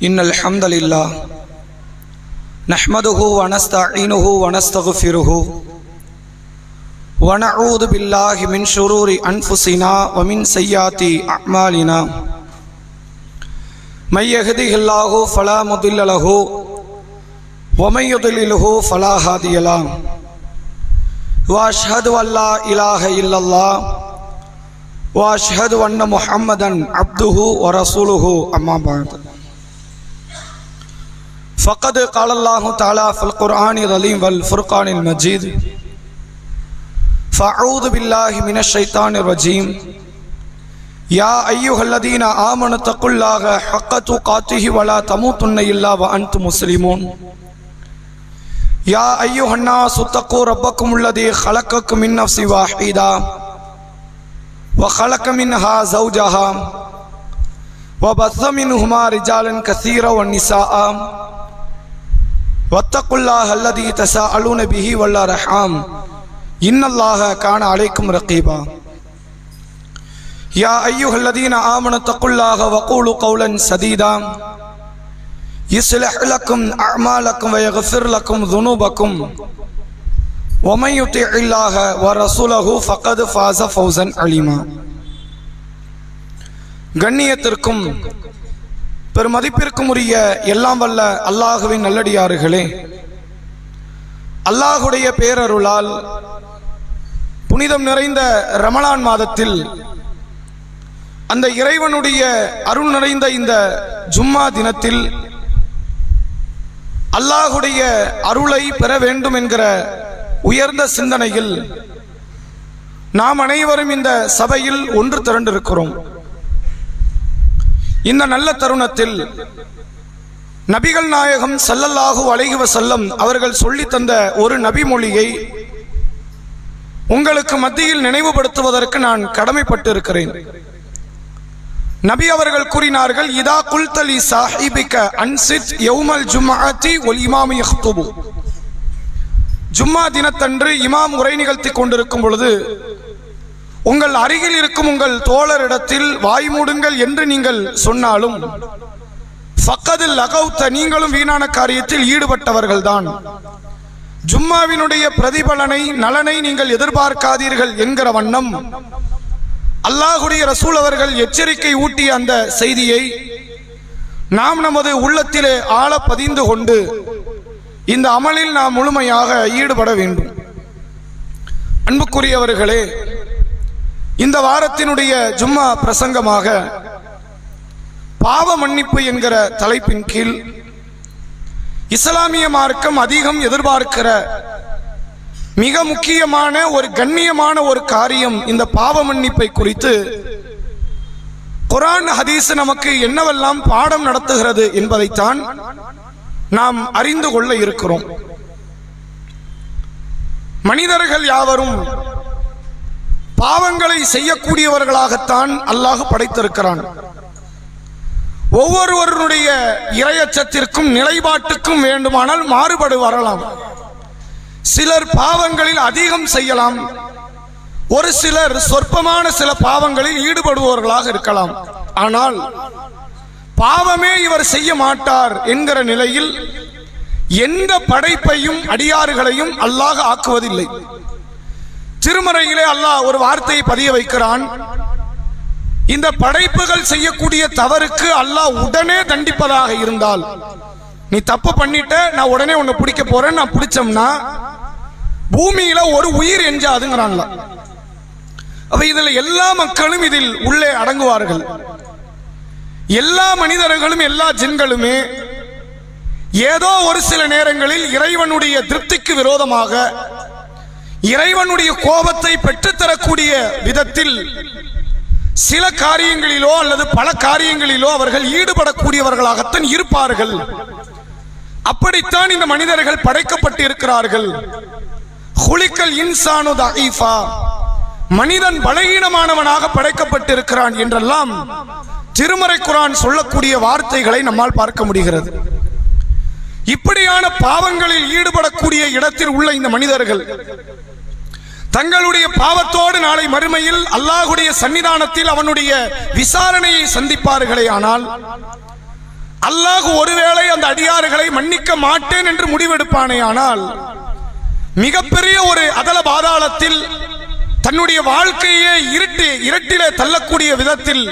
إن الحمد لله نحمده ونستعينه ونستغفره ونعوذ بالله من شرور أنفسنا ومن سيئات أعمالنا من يهده الله فلا مضل له ومن يضلله فلا هادي له وأشهد أن لا إله إلا الله وأشهد أن محمدا عبده ورسوله أما بعد فقد قال الله تعالى في القرآن العظيم والفرقان المجيد فأعوذ بالله من الشيطان الرجيم يا أيها الذين آمنوا اتقوا الله حق تقاته ولا تموتن إلا وأنتم مسلمون يا أيها الناس اتقوا ربكم الذي خلقكم من نفس واحدة وخلق منها زوجها وبث منهما رجالا كثيرا والنساء واتقوا الله الذي تساءلون به والأرحام إن الله كان عليكم رقيبا يا أيها الذين آمنوا اتقوا الله وقولوا قولا سديدا يصلح لكم أعمالكم ويغفر لكم ذنوبكم ومن يطع الله ورسوله فقد فاز فوزا عظيما. கண்ணியத்திற்கும் பெருமதிப்பிற்கும் உரிய எல்லாம் வல்ல அல்லாஹுவின் நல்லடியார்களே, அல்லாஹுடைய பேரருளால் புனிதம் நிறைந்த ரமலான் மாதத்தில் அந்த இறைவனுடைய அருள் நிறைந்த இந்த ஜும்மா தினத்தில் அல்லாஹுடைய அருளை பெற வேண்டும் என்கிற உயர்ந்த சிந்தனையில் நாம் அனைவரும் இந்த சபையில் ஒன்று திரண்டிருக்கிறோம். இந்த நல்ல தருணத்தில் நபிகள் நாயகம் ஸல்லல்லாஹு அலைஹி வஸல்லம் அவர்கள் சொல்லி தந்த ஒரு நபி மொழியை உங்களுக்கு மத்தியில் நினைவுபடுத்துவதற்கு நான் கடமைப்பட்டு இருக்கிறேன். நபி அவர்கள் கூறினார்கள், இதா குல்தலி சாஹிபிக அன்சித் யௌமல் ஜும்ஆத்தி வல் இமாம் யக்துபு. ஜும்மா தினத்தன்று இமாம் உரை நிகழ்த்தி கொண்டிருக்கும் பொழுது உங்கள் அருகில் இருக்கும் உங்கள் தோழரிடத்தில் வாய் மூடுங்கள் என்று நீங்கள் சொன்னாலும் ஃபக்கதில் லகௌத, நீங்களும் வீணான காரியத்தில் ஈடுபட்டவர்கள்தான். ஜும்மாவினுடைய பிரதிபலனை நலனை நீங்கள் எதிர்பார்க்காதீர்கள் என்கிற வண்ணம் அல்லாஹுடைய ரசூல் அவர்கள் எச்சரிக்கை ஊட்டிய அந்த செய்தியை நாம் நமது உள்ளத்திலே ஆழ பதிந்து கொண்டு இந்த அமலில் நாம் முழுமையாக ஈடுபட வேண்டும். அன்புக்குரியவர்களே, இந்த வாரத்தினுடைய ஜும்மா பிரசங்கமாக பாவ மன்னிப்பு என்கிற தலைப்பின் கீழ் இஸ்லாமிய மார்க்கம் அதிகம் எதிர்பார்க்கிற மிக முக்கியமான ஒரு கண்ணியமான ஒரு காரியம் இந்த பாவ மன்னிப்பை குறித்து குர்ஆன் ஹதீஸ் நமக்கு என்னவெல்லாம் பாடம் நடத்துகிறது என்பதைத்தான் நாம் அறிந்து கொள்ள இருக்கிறோம். மனிதர்கள் யாவரும் பாவங்களை செய்யக்கூடியவர்களாகத்தான் அல்லாஹ் படைத்திருக்கிறான். ஒவ்வொருவருடைய இறையச்சத்திற்கும் நிலைப்பாட்டுக்கும் வேண்டுமானால் மாறுபடு வரலாம். சிலர் பாவங்களில் அதிகம் செய்யலாம், ஒரு சிலர் சொற்பமான சில பாவங்களில் ஈடுபடுபவர்களாக இருக்கலாம். ஆனால் பாவமே இவர் செய்ய மாட்டார் என்கிற நிலையில் எந்த படைப்பையும் அடியார்களையும் அல்லாஹ் ஆக்குவதில்லை. திருமறையிலே அல்லாஹ் ஒரு வார்த்தையை பதிய வைக்கிறான். இந்த படைப்புகள் செய்யக்கூடிய தவறுக்கு அல்லாஹ் உடனே தண்டிப்பதாக இருந்தால், நீ தப்பு பண்ணிட்ட, நான் உடனே உன்னை பிடிக்க போறேன், நான் பிடிச்சோம்னா பூமியில ஒரு உயிர் எஞ்சாதுங்கிறான்ல. அப்ப இதுல எல்லா மக்களும் இதில் உள்ளே அடங்குவார்கள். எல்லா மனிதர்களும் எல்லா ஜின்களுமே ஏதோ ஒரு சில நேரங்களில் இறைவனுடைய திருப்திக்கு விரோதமாக இறைவனுடைய கோபத்தை பெற்றுத்தரக்கூடிய விதத்தில் சில காரியங்களிலோ அல்லது பல காரியங்களிலோ அவர்கள் ஈடுபடக்கூடியவர்களாகத்தான் இருப்பார்கள். அப்படித்தான் இந்த மனிதர்கள் படைக்கப்பட்டு இருக்கிறார்கள். குலிக்கல் இன்சானு தஈஃபா, மனிதன் பலகீனமானவனாக படைக்கப்பட்டிருக்கிறான் என்றெல்லாம் திருமறை குர்ஆன் சொல்லக்கூடிய வார்த்தைகளை நம்மால் பார்க்க முடிகிறது. இப்படியான பாவங்களில் ஈடுபடக்கூடிய இடத்தில் உள்ள இந்த மனிதர்கள் தங்களுடைய பாவத்தோடு நாளை மறுமையில் அல்லாஹ்வுடைய சன்னிதானத்தில் அவனுடைய விசாரணையை சந்திப்பார்களே. ஆனால் அல்லாஹ் ஒருவேளை அந்த அடியார்களை மன்னிக்க மாட்டேன் என்று முடிவெடுப்பானே ஆனால் மிகப்பெரிய ஒரு அதல பாதாளத்தில் தன்னுடைய வாழ்க்கையே இருட்டிலே தள்ளக்கூடிய விதத்தில்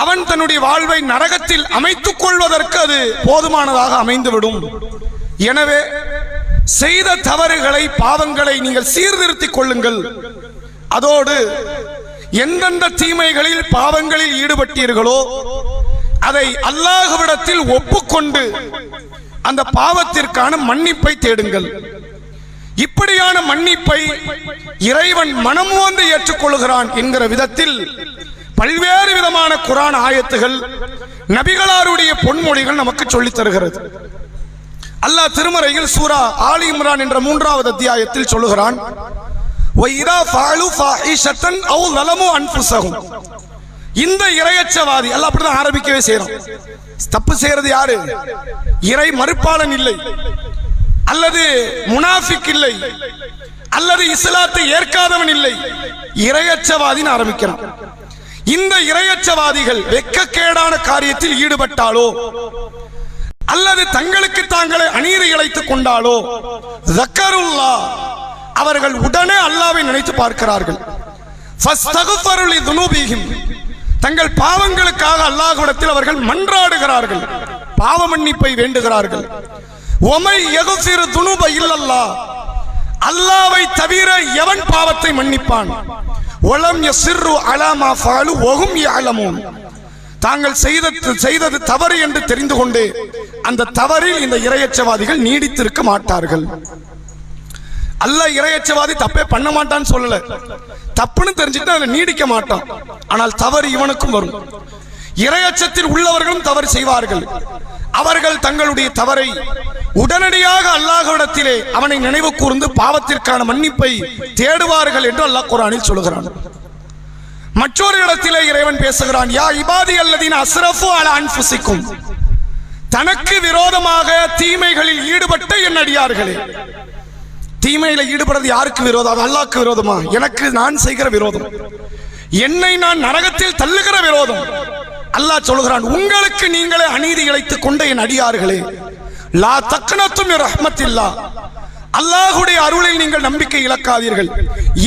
அவன் தன்னுடைய வாழ்வை நரகத்தில் அமைத்துக் கொள்வதற்கு அது போதுமானதாக அமைந்துவிடும். எனவே செய்த தவறுகளை பாவங்களை நீங்கள் சீர்திருத்திக் கொள்ளுங்கள். அதோடு எந்தெந்த தீமைகளில் பாவங்களில் ஈடுபட்டீர்களோ அதை அல்லாஹ்விடத்தில் ஒப்புக்கொண்டு அந்த பாவத்திற்கான மன்னிப்பை தேடுங்கள். இப்படியான மன்னிப்பை இறைவன் மனம் வந்து ஏற்றுக்கொள்கிறான் என்கிற விதத்தில் பல்வேறு விதமான குர்ஆன் ஆயத்துகள் நபிகளாருடைய பொன்மொழிகள் நமக்கு சொல்லித் தருகிறது. அல்லாஹ் திருமறையில் சூரா ஆலி இம்ரான் என்ற 3வது அத்தியாயத்தில் சொல்லுகிறான், وَإِذَا فَعَلُوا فَاحِشَةً أَوْ ظَلَمُوا أَنفُسَهُمْ. இந்த இறையச்சவாதி அல்லாஹ் அப்படிதான் ஆரம்பிக்கவே செய்யறான். தப்பு செய்யறது யாரு? இறை மறுப்பாளன் இல்லை, அல்லது முனாஃபிக் இல்லை, அல்லது இஸ்லாத்தை ஏற்காதவன் இல்லை, இறையச்சவாதின்னு ஆரம்பிக்கிறான். இந்த இறையச்சவாதிகள் வெட்கக்கேடான காரியத்தில் ஈடுபட்டாலோ அல்லது தங்களுக்கு தாங்களே அநீதி இழைத்துக் கொண்டாலோ ஸக்கருல்லாஹ், அவர்கள் உடனே அல்லாஹ்வை நினைத்து பார்க்கிறார்கள். ஃபஸ்தக்ஃபரு லிதுனூபிஹிம், தங்கள் பாவங்களுக்காக அல்லாஹ்விடத்தில் அவர்கள் மன்றாடுகிறார்கள், பாவ மன்னிப்பை வேண்டுகிறார்கள். ஒமை யக்ஃபிரு துனூப இல்லல்லாஹ், அல்லாஹ்வை தவிர எவன் பாவத்தை மன்னிப்பான்? வலம் யஸ்ரு அலா மா ஃபஅலு வஹும் யஅலமூன், தாங்கள் செய்தது தவறு என்று தெரிந்து கொண்டு அந்த தவறில் இந்த இறையச்சவாதிகள் நீடித்திருக்க மாட்டார்கள். அல்லாஹ் இறையச்சவாதி தப்பே பண்ண மாட்டான்னு சொல்லல, தப்புன்னு தெரிஞ்சுட்டு அதை நீடிக்க மாட்டான். ஆனால் தவறு இவனுக்கும் வரும். இறையச்சத்தில் உள்ளவர்களும் தவறு செய்வார்கள். அவர்கள் தங்களுடைய தவறை உடனடியாக அல்லாஹ்விடத்திலே அவனை நினைவு கூர்ந்து பாவத்திற்கான மன்னிப்பை தேடுவார்கள் என்று அல்லாஹ் குர்ஆனில் சொல்கிறான். மற்றொரு இடத்திலே இறைவன் பேசுகிறான், யா இபாதி அல்லதீன அஸ்ரஃபு அலா அன்ஃபுசிக்கும், தனக்கு விரோதமாக தீமைகளில் ஈடுபட்ட என் அடியார்களே. தீமையில ஈடுபடுறது யாருக்கு விரோதம்? அது அல்லாஹ்க்கு விரோதமா? எனக்கு நான் செய்கிற விரோதம், என்னை நான் நரகத்தில் தள்ளுகிற விரோதம். அல்லாஹ் சொல்கிறான், உங்களுக்கு நீங்களே அநீதி இழைத்துக் கொண்ட என் அடியார்களே, லா தக்னத்து மின் ரஹ்மத்தில்லாஹ், அல்லாஹ்வுடைய அருளில் நீங்கள் நம்பிக்கை இழக்காதீர்கள்.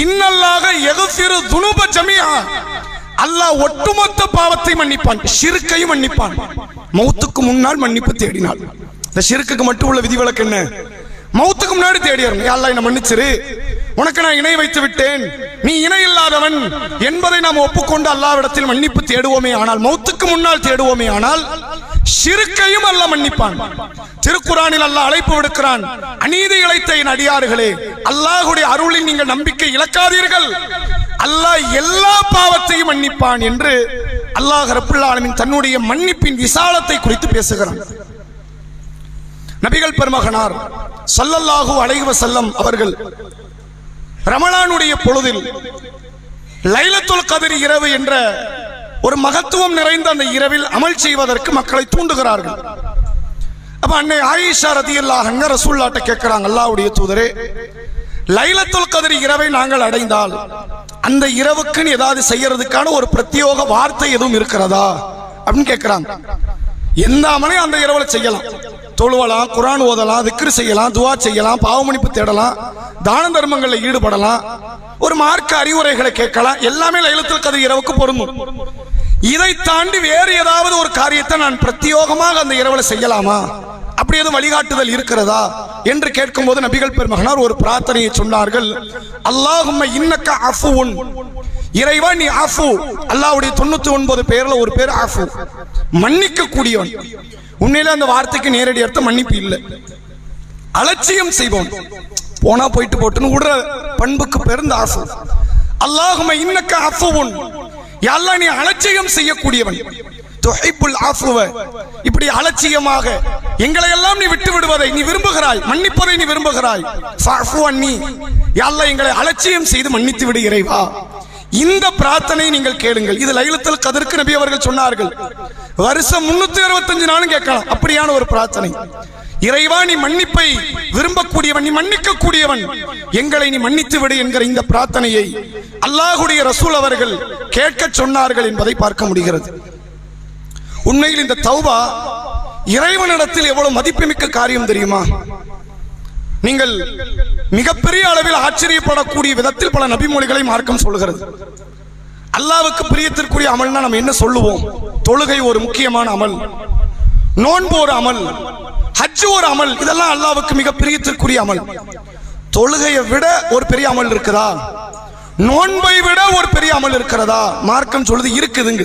இன்னல்லாஹ யக்ஃபிரு துனூப ஜமீஆ, அல்லாஹ் ஒட்டுமொத்த பாவத்தை மன்னிப்பான், ஷிர்க்கையும் மன்னிப்பான். மௌத்துக்கு முன்னால் மன்னிப்பு தேடினாள். இந்த ஷிர்க்குக்கு மட்டும் உள்ள விதிவிலக்கு என்ன? மௌத்துக்கு முன்னாடி தேடியறணும், யா அல்லாஹ் என்னை மன்னிச்சிரு, உனக்கு நான் இணை வைத்து விட்டேன், நீ இணை இல்லாதவன் என்பதை நாம் ஒப்புக்கொண்டு அல்லாஹ்விடத்தில் மன்னிப்பு தேடுவோமே ஆனால், மௌத்துக்கு முன்னால் தேடுவோமே ஆனால் ஷிர்க்கையும் அல்லாஹ் மன்னிப்பான். திருக்குர்ஆனில் அல்லாஹ் அழைப்பு விடுக்கிறான், அநீதி இழைத்த என் அடியார்களே, அல்லாஹ்வுடைய அருளில் நீங்கள் நம்பிக்கை இழக்காதீர்கள், அல்லாஹ் எல்லா பாவத்தையும் மன்னிப்பான் என்று அல்லாஹ் ரப்புல் ஆலமீன் தன்னுடைய மன்னிப்பின் விசாலத்தை குறித்து பேசுகிறான். நபிகள் பெருமகனார் ஸல்லல்லாஹு அலைஹி வஸல்லம் அவர்கள் ரமலானுடைய பொழுதில் லைலத்துல் கத்ர் இரவு என்ற ஒரு மகத்துவம் நிறைந்த அந்த இரவில் அமல் செய்வதற்கு மக்களை தூண்டுகிறார்கள். அப்ப அன்னை ஆயிஷா ரலியல்லாஹு அன்ஹா ரசூலுல்லாஹ்ட்ட கேட்கிறாங்க, அல்லாஹ்வுடைய தூதரே, லைலத்துல் கத்ர் இரவை நாங்கள் அடைந்தால் அந்த இரவுக்கு ஏதாவது செய்யறதுக்கான ஒரு பிரத்யோக வார்த்தை எதுவும் இருக்கிறதா அப்படின்னு கேட்கிறாங்க. எந்த அமலையும் அந்த இரவுல செய்யலாம், தொழுவலாம், குர்ஆன் ஓதலாம், திக்ர் செய்யலாம், துஆ செய்யலாம், பாவமன்னிப்பு தேடலாம், தான தர்மங்களில் ஈடுபடலாம், ஒரு மார்க்க அறிவுரைகளை கேட்கலாம், எல்லாமே லைலத்துல் கத்ர் இரவுக்கு பொருந்தும். இதை தாண்டி வேறு ஏதாவது ஒரு காரியத்தை நான் பிரத்யோகமாக அந்த இரவுல செய்யலாமா, அப்படி எதுவும் வழிகாட்டுதல் இருக்கிறதா என்று கேட்கும்போது நபிகள் பெருமகனார் ஒரு பிரார்த்தனையை சொன்னார்கள். அல்லாஹும்ம இன்னக்க அஃபுன், இறைவா நீ அஃபு, அல்லாஹ்வுடைய 99 பேர்ல ஒரு பேர் அஃபு, மன்னிக்க கூடியவன். உண்மையில அந்த வார்த்தைக்கு நேரடி அர்த்தம் மன்னிப்பு இல்லை, அலட்சியம் செய்வோம், போனா போயிட்டு போட்டுன்னு விடுற பண்புக்கு பேர் இந்த அஃபு. அல்லாஹும்ம இன்னக்க அஃபுன், யா அல்லாஹ் நீ அலட்சியம் செய்யக்கூடியவன், துஹிப்புல் அஃப்வ, இப்படி அலட்சியமாக எங்களை எல்லாம் நீ விட்டு விடுவதை நீ விரும்புகிறாய், மன்னிப்பதை நீ விரும்புகிறாய். ஃபஅஃபு அன்னி, யா அல்லாஹ் எங்களை அலட்சியம் செய்து மன்னித்து விடு இறைவா. இந்த பிரார்த்தனை நீங்கள் கேளுங்கள். இது லைலத்துல் கத்ருக்கு நபி அவர்கள் சொன்னார்கள். வருஷம் 365 நாளும் கேட்கலாம் அப்படியான ஒரு பிரார்த்தனை. இறைவா நீ மன்னிப்பை விரும்பக்கூடியவன், நீ மன்னிக்க கூடியவன், எங்களை நீ மன்னித்து விடு என்கிற இந்த பிரார்த்தனையை அல்லாஹ்வுடைய ரசூல் அவர்கள் கேட்க சொன்னார்கள் என்பதை பார்க்க முடிகிறது. உண்மையில் இந்த தௌபா இறைவனிடத்தில் எவ்வளவு மதிப்புமிக்க காரியம் தெரியுமா? நீங்கள் மிகப்பெரிய அளவில் ஆச்சரியப்படக்கூடிய விதத்தில் பல நபிமொழிகளை மார்க்கம் சொல்லுகிறது. அல்லாஹ்வுக்கு பிரியத்திற்குரிய அமல்னா நம்ம என்ன சொல்லுவோம்? தொழுகை ஒரு முக்கியமான அமல், நோன்பு ஒரு அமல், ஹஜ் ஒரு அமல். இதெல்லாம் அல்லாஹ்வுக்கு மிக பிரியத்திற்குரிய அமல். தொழுகையை விட ஒரு பெரிய அமல் இருக்குதா? நோன்பை விட ஒரு பெரிய அமல் இருக்கிறதா? மார்க்கம் சொல்லுது இருக்குதுங்க.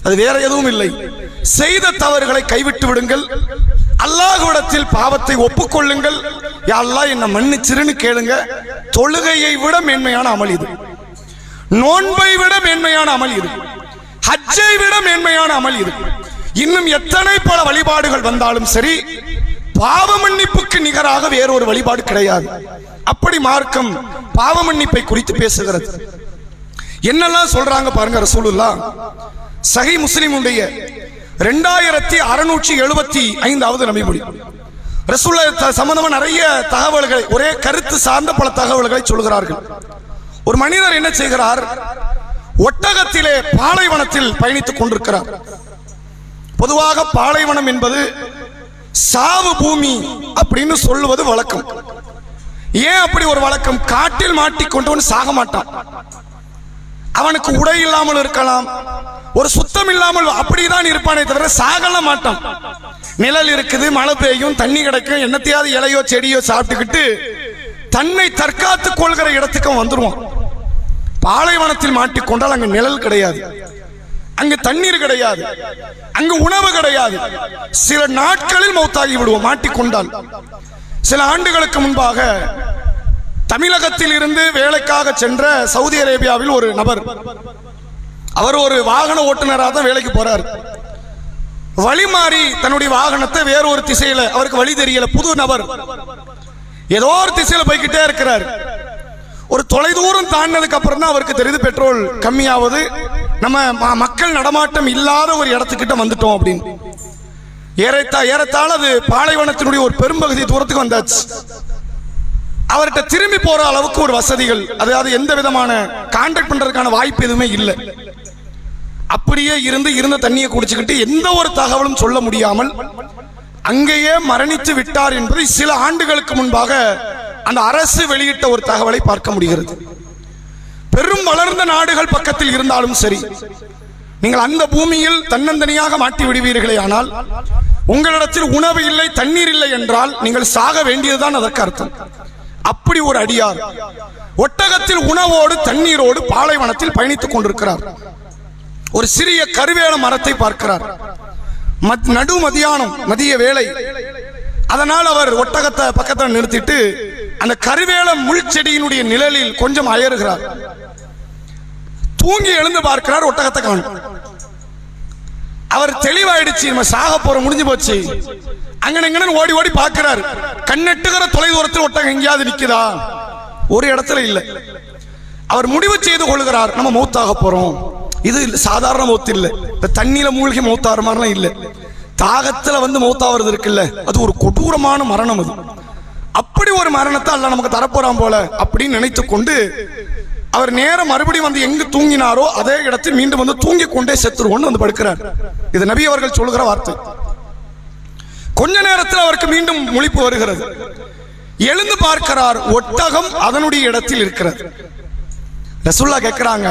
அது வேற எதுவும் இல்லை. செய்த தவறுகளை கைவிட்டு விடுங்கள், அல்லாஹ்விடத்தில் பாவத்தை ஒப்புக்கொள்ளுங்கள், யா அல்லாஹ் என்னை மன்னிச்சிருன்னு கேளுங்க. தொழுகையை விட மேன்மையான அமல் இது, நோன்பை விட மேன்மையான அமல் இது, ஹஜ்ஜை விட மேன்மையான அமல் இது. இன்னும் எத்தனை பல வழிபாடுகள் வந்தாலும் சரி, பாவ மன்னிப்புக்கு நிகராக வேறொரு வழிபாடு கிடையாது. அப்படி மார்க்கம் பாவ மன்னிப்பை குறித்து பேசுகிறது. என்னெல்லாம் சொல்றாங்க பாருங்க. ரசூலுல்லாஹ் சஹீஹ் முஸ்லிமுடைய 2675வது நபிமொழி. ரசூலுல்லாஹ் சம்பந்தமா நிறைய தகவல்களை, ஒரே கருத்து சார்ந்த பல தகவல்களை சொல்கிறார்கள். ஒரு மனிதர் என்ன செய்கிறார்? ஒட்டகத்திலே பாலைவனத்தில் பயணித்துக் கொண்டிருக்கிறார். பொதுவாக பாலைவனம் என்பது சாவு பூமி அப்படின்னு சொல்லுவது வழக்கம். ஏன் அப்படி ஒரு வழக்கம்? காட்டில் மாட்டிக்கொண்டவன் சாக மாட்டான். அவனுக்கு உடை இல்லாமல் இருக்கலாம், ஒரு சுத்தம் இல்லாமல் அப்படிதான் இருப்பானே தவிர சாகலாம் மாட்டான். நிழல் இருக்குது, மழை பெய்யும், தண்ணி கிடைக்கும், என்னத்தையாவது இலையோ செடியோ சாப்பிட்டுக்கிட்டு தன்னை தற்காத்துக் கொள்கிற இடத்துக்கும் வந்துருவான். பாலைவனத்தில் மாட்டிக்கொண்டால் அங்கு நிழல் கிடையாது, அங்கு தண்ணீர் கிடையாது, அங்கு உணவு கிடையாது. சில நாட்களில் மௌத்தாகி விடுவோம் மாட்டிக்கொண்டால். சில ஆண்டுகளுக்கு முன்பாக தமிழகத்தில் இருந்து வேலைக்காக சென்ற சவுதி அரேபியாவில் ஒரு நபர், அவர் ஒரு வாகன ஓட்டுநராக தான் வேலைக்கு போறார். வழி மாறி தன்னுடைய வாகனத்தை வேற ஒரு திசையில, அவருக்கு வழி தெரியல, புது நபர், ஏதோ ஒரு திசையில போய்கிட்டே இருக்கிறார். ஒரு தொலைதூரம் தாண்டினதுக்கு அப்புறம் தான் அவருக்கு தெரியுது பெட்ரோல் கம்மியாவது, நம்ம மக்கள் நடமாட்டம் இல்லாத ஒரு இடத்துக்கிட்ட வந்துட்டோம் அப்படின்னு. ஏறத்தாழ அது பாலைவனத்தினுடைய ஒரு பெரும்பகுதி தூரத்துக்கு வந்தாச்சு. அவர்கிட்ட திரும்பி போற அளவுக்கு ஒரு வசதிகள், அதாவது எந்த விதமான கான்டாக்ட் பண்றதுக்கான வாய்ப்பு எதுவுமே இல்லை. அப்படியே இருந்த தண்ணியை குடிச்சுக்கிட்டு எந்த ஒரு தகவலும் சொல்ல முடியாமல் அங்கேயே மரணித்து விட்டார் என்பதை சில ஆண்டுகளுக்கு முன்பாக அந்த அரசு வெளியிட்ட ஒரு தகவலை பார்க்க முடிகிறது. பெரும் வளர்ந்த நாடுகள் பக்கத்தில் இருந்தாலும் சரி, நீங்கள் அந்த பூமியில் தன்னந்தனியாக மாட்டி விடுவீர்களே ஆனால், உங்களிடத்தில் உணவு இல்லை, தண்ணீர் இல்லை என்றால் நீங்கள் சாக வேண்டியதுதான் அதற்கு அர்த்தம். அப்படி ஒரு அடியார் ஒட்டகத்தில் உணவோடு தண்ணீரோடு பாலைவனத்தில் பயணித்துக் கொண்டிருக்கிறார். ஒரு சிறிய கருவேல மரத்தை பார்க்கிறார். நடு மதியானம், மதிய வேளை. அதனால் அவர் ஒட்டகத்தை பக்கத்தில் நிறுத்திட்டு அந்த கருவேல முள் செடியினுடைய நிழலில் கொஞ்சம் அயறுகிறார். தூங்கி எழுந்து பார்க்கிறார், ஒட்டகத்தை காணும். அவர் தெளிவாயிடுச்சு, நம்ம சாக போற, முடிஞ்சு போச்சு. அங்கன ஓடி ஓடி பார்க்கிறார். கண்ணெட்டுகிற தொலைதூரத்தில் ஒட்டகம் எங்கேயாவது நிக்குதா? ஒரு இடத்துல இல்லை. அவர் முடிவு செய்து கொள்கிறார், நம்ம மௌத்தாக போறோம். இது சாதாரண மௌத்து இல்லை, இந்த தண்ணியில மூழ்கி மௌத்தாகிற மாதிரிலாம் இல்லை. தாகத்துல வந்து மௌத்தாகிறது இருக்குல்ல, அது ஒரு கொடூரமான மரணம். அது அப்படி ஒரு மரணத்தை அல்லாஹ் நமக்கு தரப்போறான் போல அப்படின்னு நினைத்து கொண்டு அவர் நேரம் மறுபடியும் வந்து எங்கு தூங்கினாரோ அதே இடத்தில் மீண்டும் வந்து தூங்கி கொண்டே செத்துருவோன்னு வந்து படுக்கிறார். இது நபி அவர்கள் சொல்லுகிற வார்த்தை. கொஞ்ச நேரத்தில் அவருக்கு மீண்டும் முழிப்பு வருகிறது. எழுந்து பார்க்கிறார், ஒட்டகம் அதனுடைய இடத்தில் இருக்கிறது. ரசூலுல்லாஹ் கேட்கிறாங்க,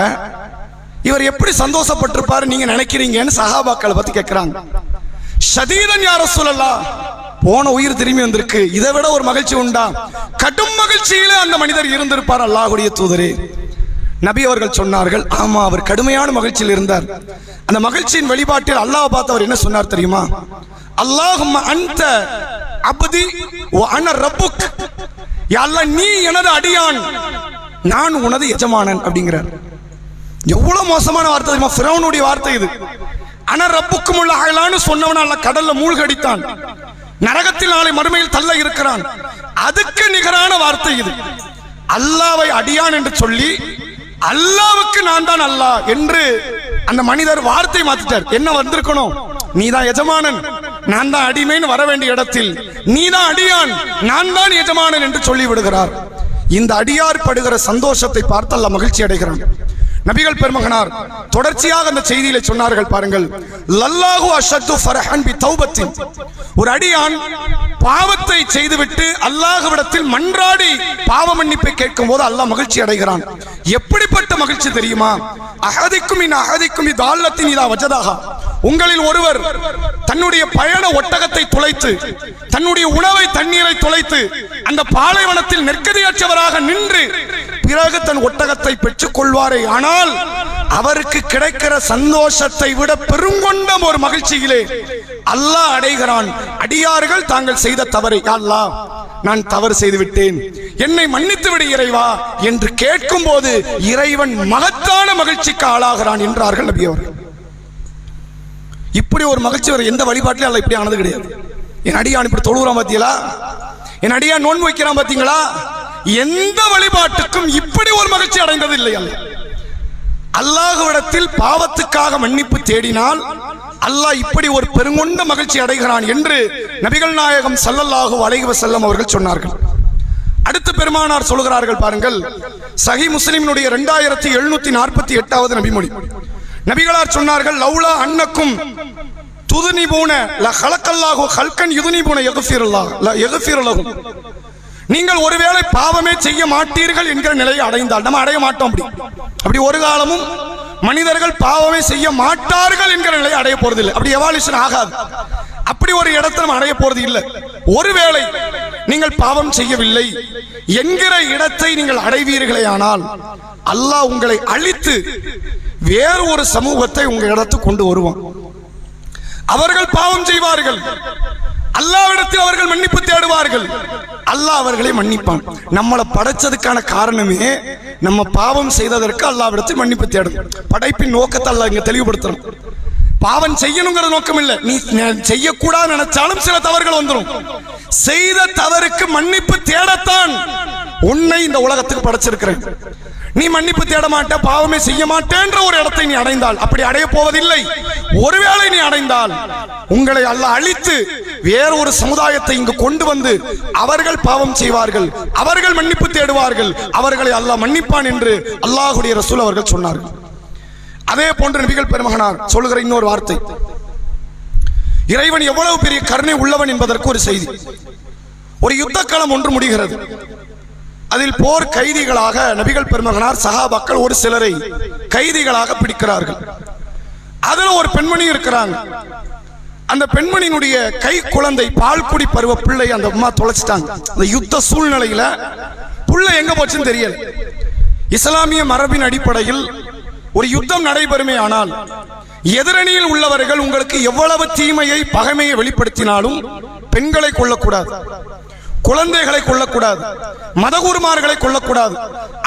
இவர் எப்படி சந்தோஷப்பட்டிருப்பாரு நீங்க நினைக்கிறீங்கன்னு சஹாபாக்களை பத்தி கேட்கிறாங்க. ஷதீதன் யா ரசூலல்லாஹ், போன உயிர் திரும்பி வந்திருக்கு, இதை விட ஒரு மகிழ்ச்சி உண்டா? கடும் மகிழ்ச்சியிலே அந்த மனிதர் இருந்திருப்பார் அல்லாஹ்வுடைய தூதரே. நபி அவர்கள் சொன்னார்கள், ஆமா, அவர் கடுமையான மகிழ்ச்சியில் இருந்தார். அந்த மகிழ்ச்சியின் வெளிப்பாட்டில் அல்லாஹ் பார்த்து அவர் என்ன சொன்னார் தெரியுமா? அல்லாஹும்ம அன்த அப்தி வ அன ரப்புக், யா அல்லாஹ் நீ எனது அடியான், நான் உனது எஜமானன் அப்படிங்கிறார். எவ்வளவு மோசமான வார்த்தை தெரியுமா? ஃபிரௌனுடைய வார்த்தை இது. அன ரப்புக்கும் உள்ள அயலான்னு சொன்னவன் அல்லாஹ் கடல்ல மூழ்கடித்தான், நரகத்தில் நாளை மறுமையில் தள்ள இருக்கிறான். அதுக்கு நிகரான வார்த்தை இது. அல்லாவை அடியான் என்று சொல்லி அல்லாவுக்கு நான் தான் அல்லாஹ் என்று அந்த மனிதர் வார்த்தை மாத்திட்டார். என்ன வந்திருக்கணும்? நீதான் எஜமானன், நான் தான் அடிமைன்னு வர வேண்டிய இடத்தில் நீதான் அடியான், நான் தான் எஜமானன் என்று சொல்லி விடுகிறார். இந்த அடியார் படுகிற சந்தோஷத்தை பார்த்து அல்லாஹ் மகிழ்ச்சி அடைகிறான். நபிகள் பெருமகனார் தொடர்ச்சியாக அந்த செய்தியிலே சொன்னார்கள் பாருங்கள், லல்லாஹு அஷத்து ஃபரஹன் பி தௌபத்தின், ஒரு அடியான் பாவத்தை செய்துவிட்டு அல்லாஹ்விடத்தில் மன்றாடி பாவ மன்னிப்பை கேட்கும் போது அல்லாஹ் மகிழ்ச்சி அடைகிறான். எப்படிப்பட்ட மகிழ்ச்சி தெரியுமா? அஹதிக்கும் இன் அஹதிக்கும் இதால்லத்தின் இதா வஜதாக, உங்களில் ஒருவர் தன்னுடைய பயண ஒட்டகத்தை துளைத்து, தன்னுடைய உணவை தண்ணீரை துளைத்து அந்த பாலைவனத்தில் நெருக்கடியற்றவராக நின்று பிறகு தன் ஒட்டகத்தை பெற்றுக் கொள்வாரே, ஆனால் அவருக்கு கிடைக்கிற சந்தோஷத்தை விட பெருங்கொண்டம் ஒரு மகிழ்ச்சியிலே அல்லாஹ் அடைகிறான். அடியார்கள் தாங்கள் செய்த தவறை, அல்லாஹ் நான் தவறு செய்து விட்டேன், என்னை மன்னித்து விடு இறைவா என்று கேட்கும் போது இறைவன் மகத்தான மகிழ்ச்சிக்கு ஆளாகிறான் என்றார்கள் நபி அவர்கள். இப்படி ஒரு மகிழ்ச்சி வர எந்த வழிபாட்டிலும் அல்ல இப்படி ஆனது கிடையாது. என் அடியான் இப்படி தொழுகிறான் பாத்தீங்களா, என் அடியான் நோன்பு வைக்கிறான் பாத்தீங்களா, எந்த வழிபாட்டுக்கும் இப்படி ஒரு மகிழ்ச்சி அடைந்தது இல்லை. அல்லாஹ்விடத்தில் பாவத்துக்காக மன்னிப்பு தேடினால் அல்லாஹ் இப்படி ஒரு பெருங்கொண்ட மகிழ்ச்சி அடைகிறான் என்று நபிகள் நாயகம் ஸல்லல்லாஹு அலைஹி வஸல்லம் அவர்கள் சொன்னார்கள். அடுத்து பெருமானார் சொல்கிறார்கள் பாருங்கள், சஹீஹ் முஸ்லிமினுடைய 2748வது நபிமொழி. நபிகளார் சொன்னார்கள், லௌலா அன்னக்கும் துதுனிபூன ல ஹலக்கல்லாஹு ஹல்கன் யுதுனிபூன யக்ஃபிருல்லாஹ் ல யக்ஃபிருலஹு, நீங்கள் ஒருவேளை பாவமே செய்ய மாட்டீர்கள் என்கிற நிலையை அடைந்தால், நம்ம அடைய மாட்டோம், அப்படி ஒரு காலமும் மனிதர்கள் பாவமே செய்ய மாட்டார்கள் என்கிற நிலையை அடைய போறது இல்லை. அப்படி எவால்யூஷன் ஆகாது. அப்படி ஒரு இடத்தை நம்ம அடைய போறது இல்லை. ஒருவேளை நீங்கள் பாவம் செய்யவில்லை என்கிற இடத்தை நீங்கள் அடைவீர்களே ஆனால் அல்லாஹ் உங்களை அழித்து வேறு ஒரு சமூகத்தை உங்க இடத்துக்கு கொண்டு வருவான். அவர்கள் பாவம் செய்வார்கள், அல்லாஹ்விடத்தில் அவர்கள் மன்னிப்பு தேடுவார்கள், அல்லாஹ் அவர்களை மன்னிப்பான். நம்மளை படைச்சதுக்கான காரணமே நம்ம பாவம் செய்ததற்கு அல்லாஹ்விடத்தில் மன்னிப்பு தேடும். படைப்பின் நோக்கத்தை அல்லாஹ் இங்க தெளிவுபடுத்தணும். பாவம் செய்யணுங்கிற நோக்கம் இல்லை, நீ செய்யக்கூடாது நினைச்சாலும் சில தவறுகள் வந்துடும். செய்த தவறுக்கு மன்னிப்பு தேடத்தான் உன்னை இந்த உலகத்துக்கு படைச்சிருக்கிறேன். நீ மன்னிப்பு தேட மாட்ட, பாவமே செய்ய மாட்டேன்ற ஒரு இடத்தை நீ அடைந்தால், அப்படி அடைய போவதில்லை. ஒருவேளை நீ அடைந்தால் உங்களை அல்லாஹ் அழித்து வேற ஒரு சமுதாயத்தை இங்கு கொண்டு வந்து அவர்கள் பாவம் செய்வார்கள், அவர்கள் மன்னிப்பு தேடுவார்கள், அவர்களை அல்லாஹ் மன்னிப்பான் என்று அல்லாஹ்வுடைய ரசூல் அவர்கள் சொன்னார்கள். அதே போன்று நபிகள் பெருமகனார் சொல்லுகிற இன்னொரு வார்த்தை, இறைவன் எவ்வளவு பெரிய கருணை உள்ளவன் என்பதற்கு ஒரு செய்தி. ஒரு யுத்த களம் ஒன்று முடிகிறது. அதில் போர் கைதிகளாக நபிகள் பெருமகனார் சஹாபாக்கள் ஒரு சிலரை கைதிகளாக பிடிக்கிறார்கள். அதுல ஒரு பெண்மணி இருக்கிறாங்க. அந்த பெண்மணியினுடைய கை குழந்தை பால்குடி பருவ பிள்ளை அந்த அம்மா தொலைச்சிட்டாங்க. அந்த யுத்த சூழ்நிலையில பிள்ளை எங்க போச்சுன்னு தெரியல. இஸ்லாமிய மரபின் அடிப்படையில் ஒரு யுத்தம் நடைபெறுமே ஆனால் எதிரணியில் உள்ளவர்கள் உங்களுக்கு எவ்வளவு தீமையை பகைமையை வெளிப்படுத்தினாலும் பெண்களை கொல்லக்கூடாது, குழந்தைகளை கொல்லக்கூடாது, மதகுருமார்களை கொல்லக்கூடாது,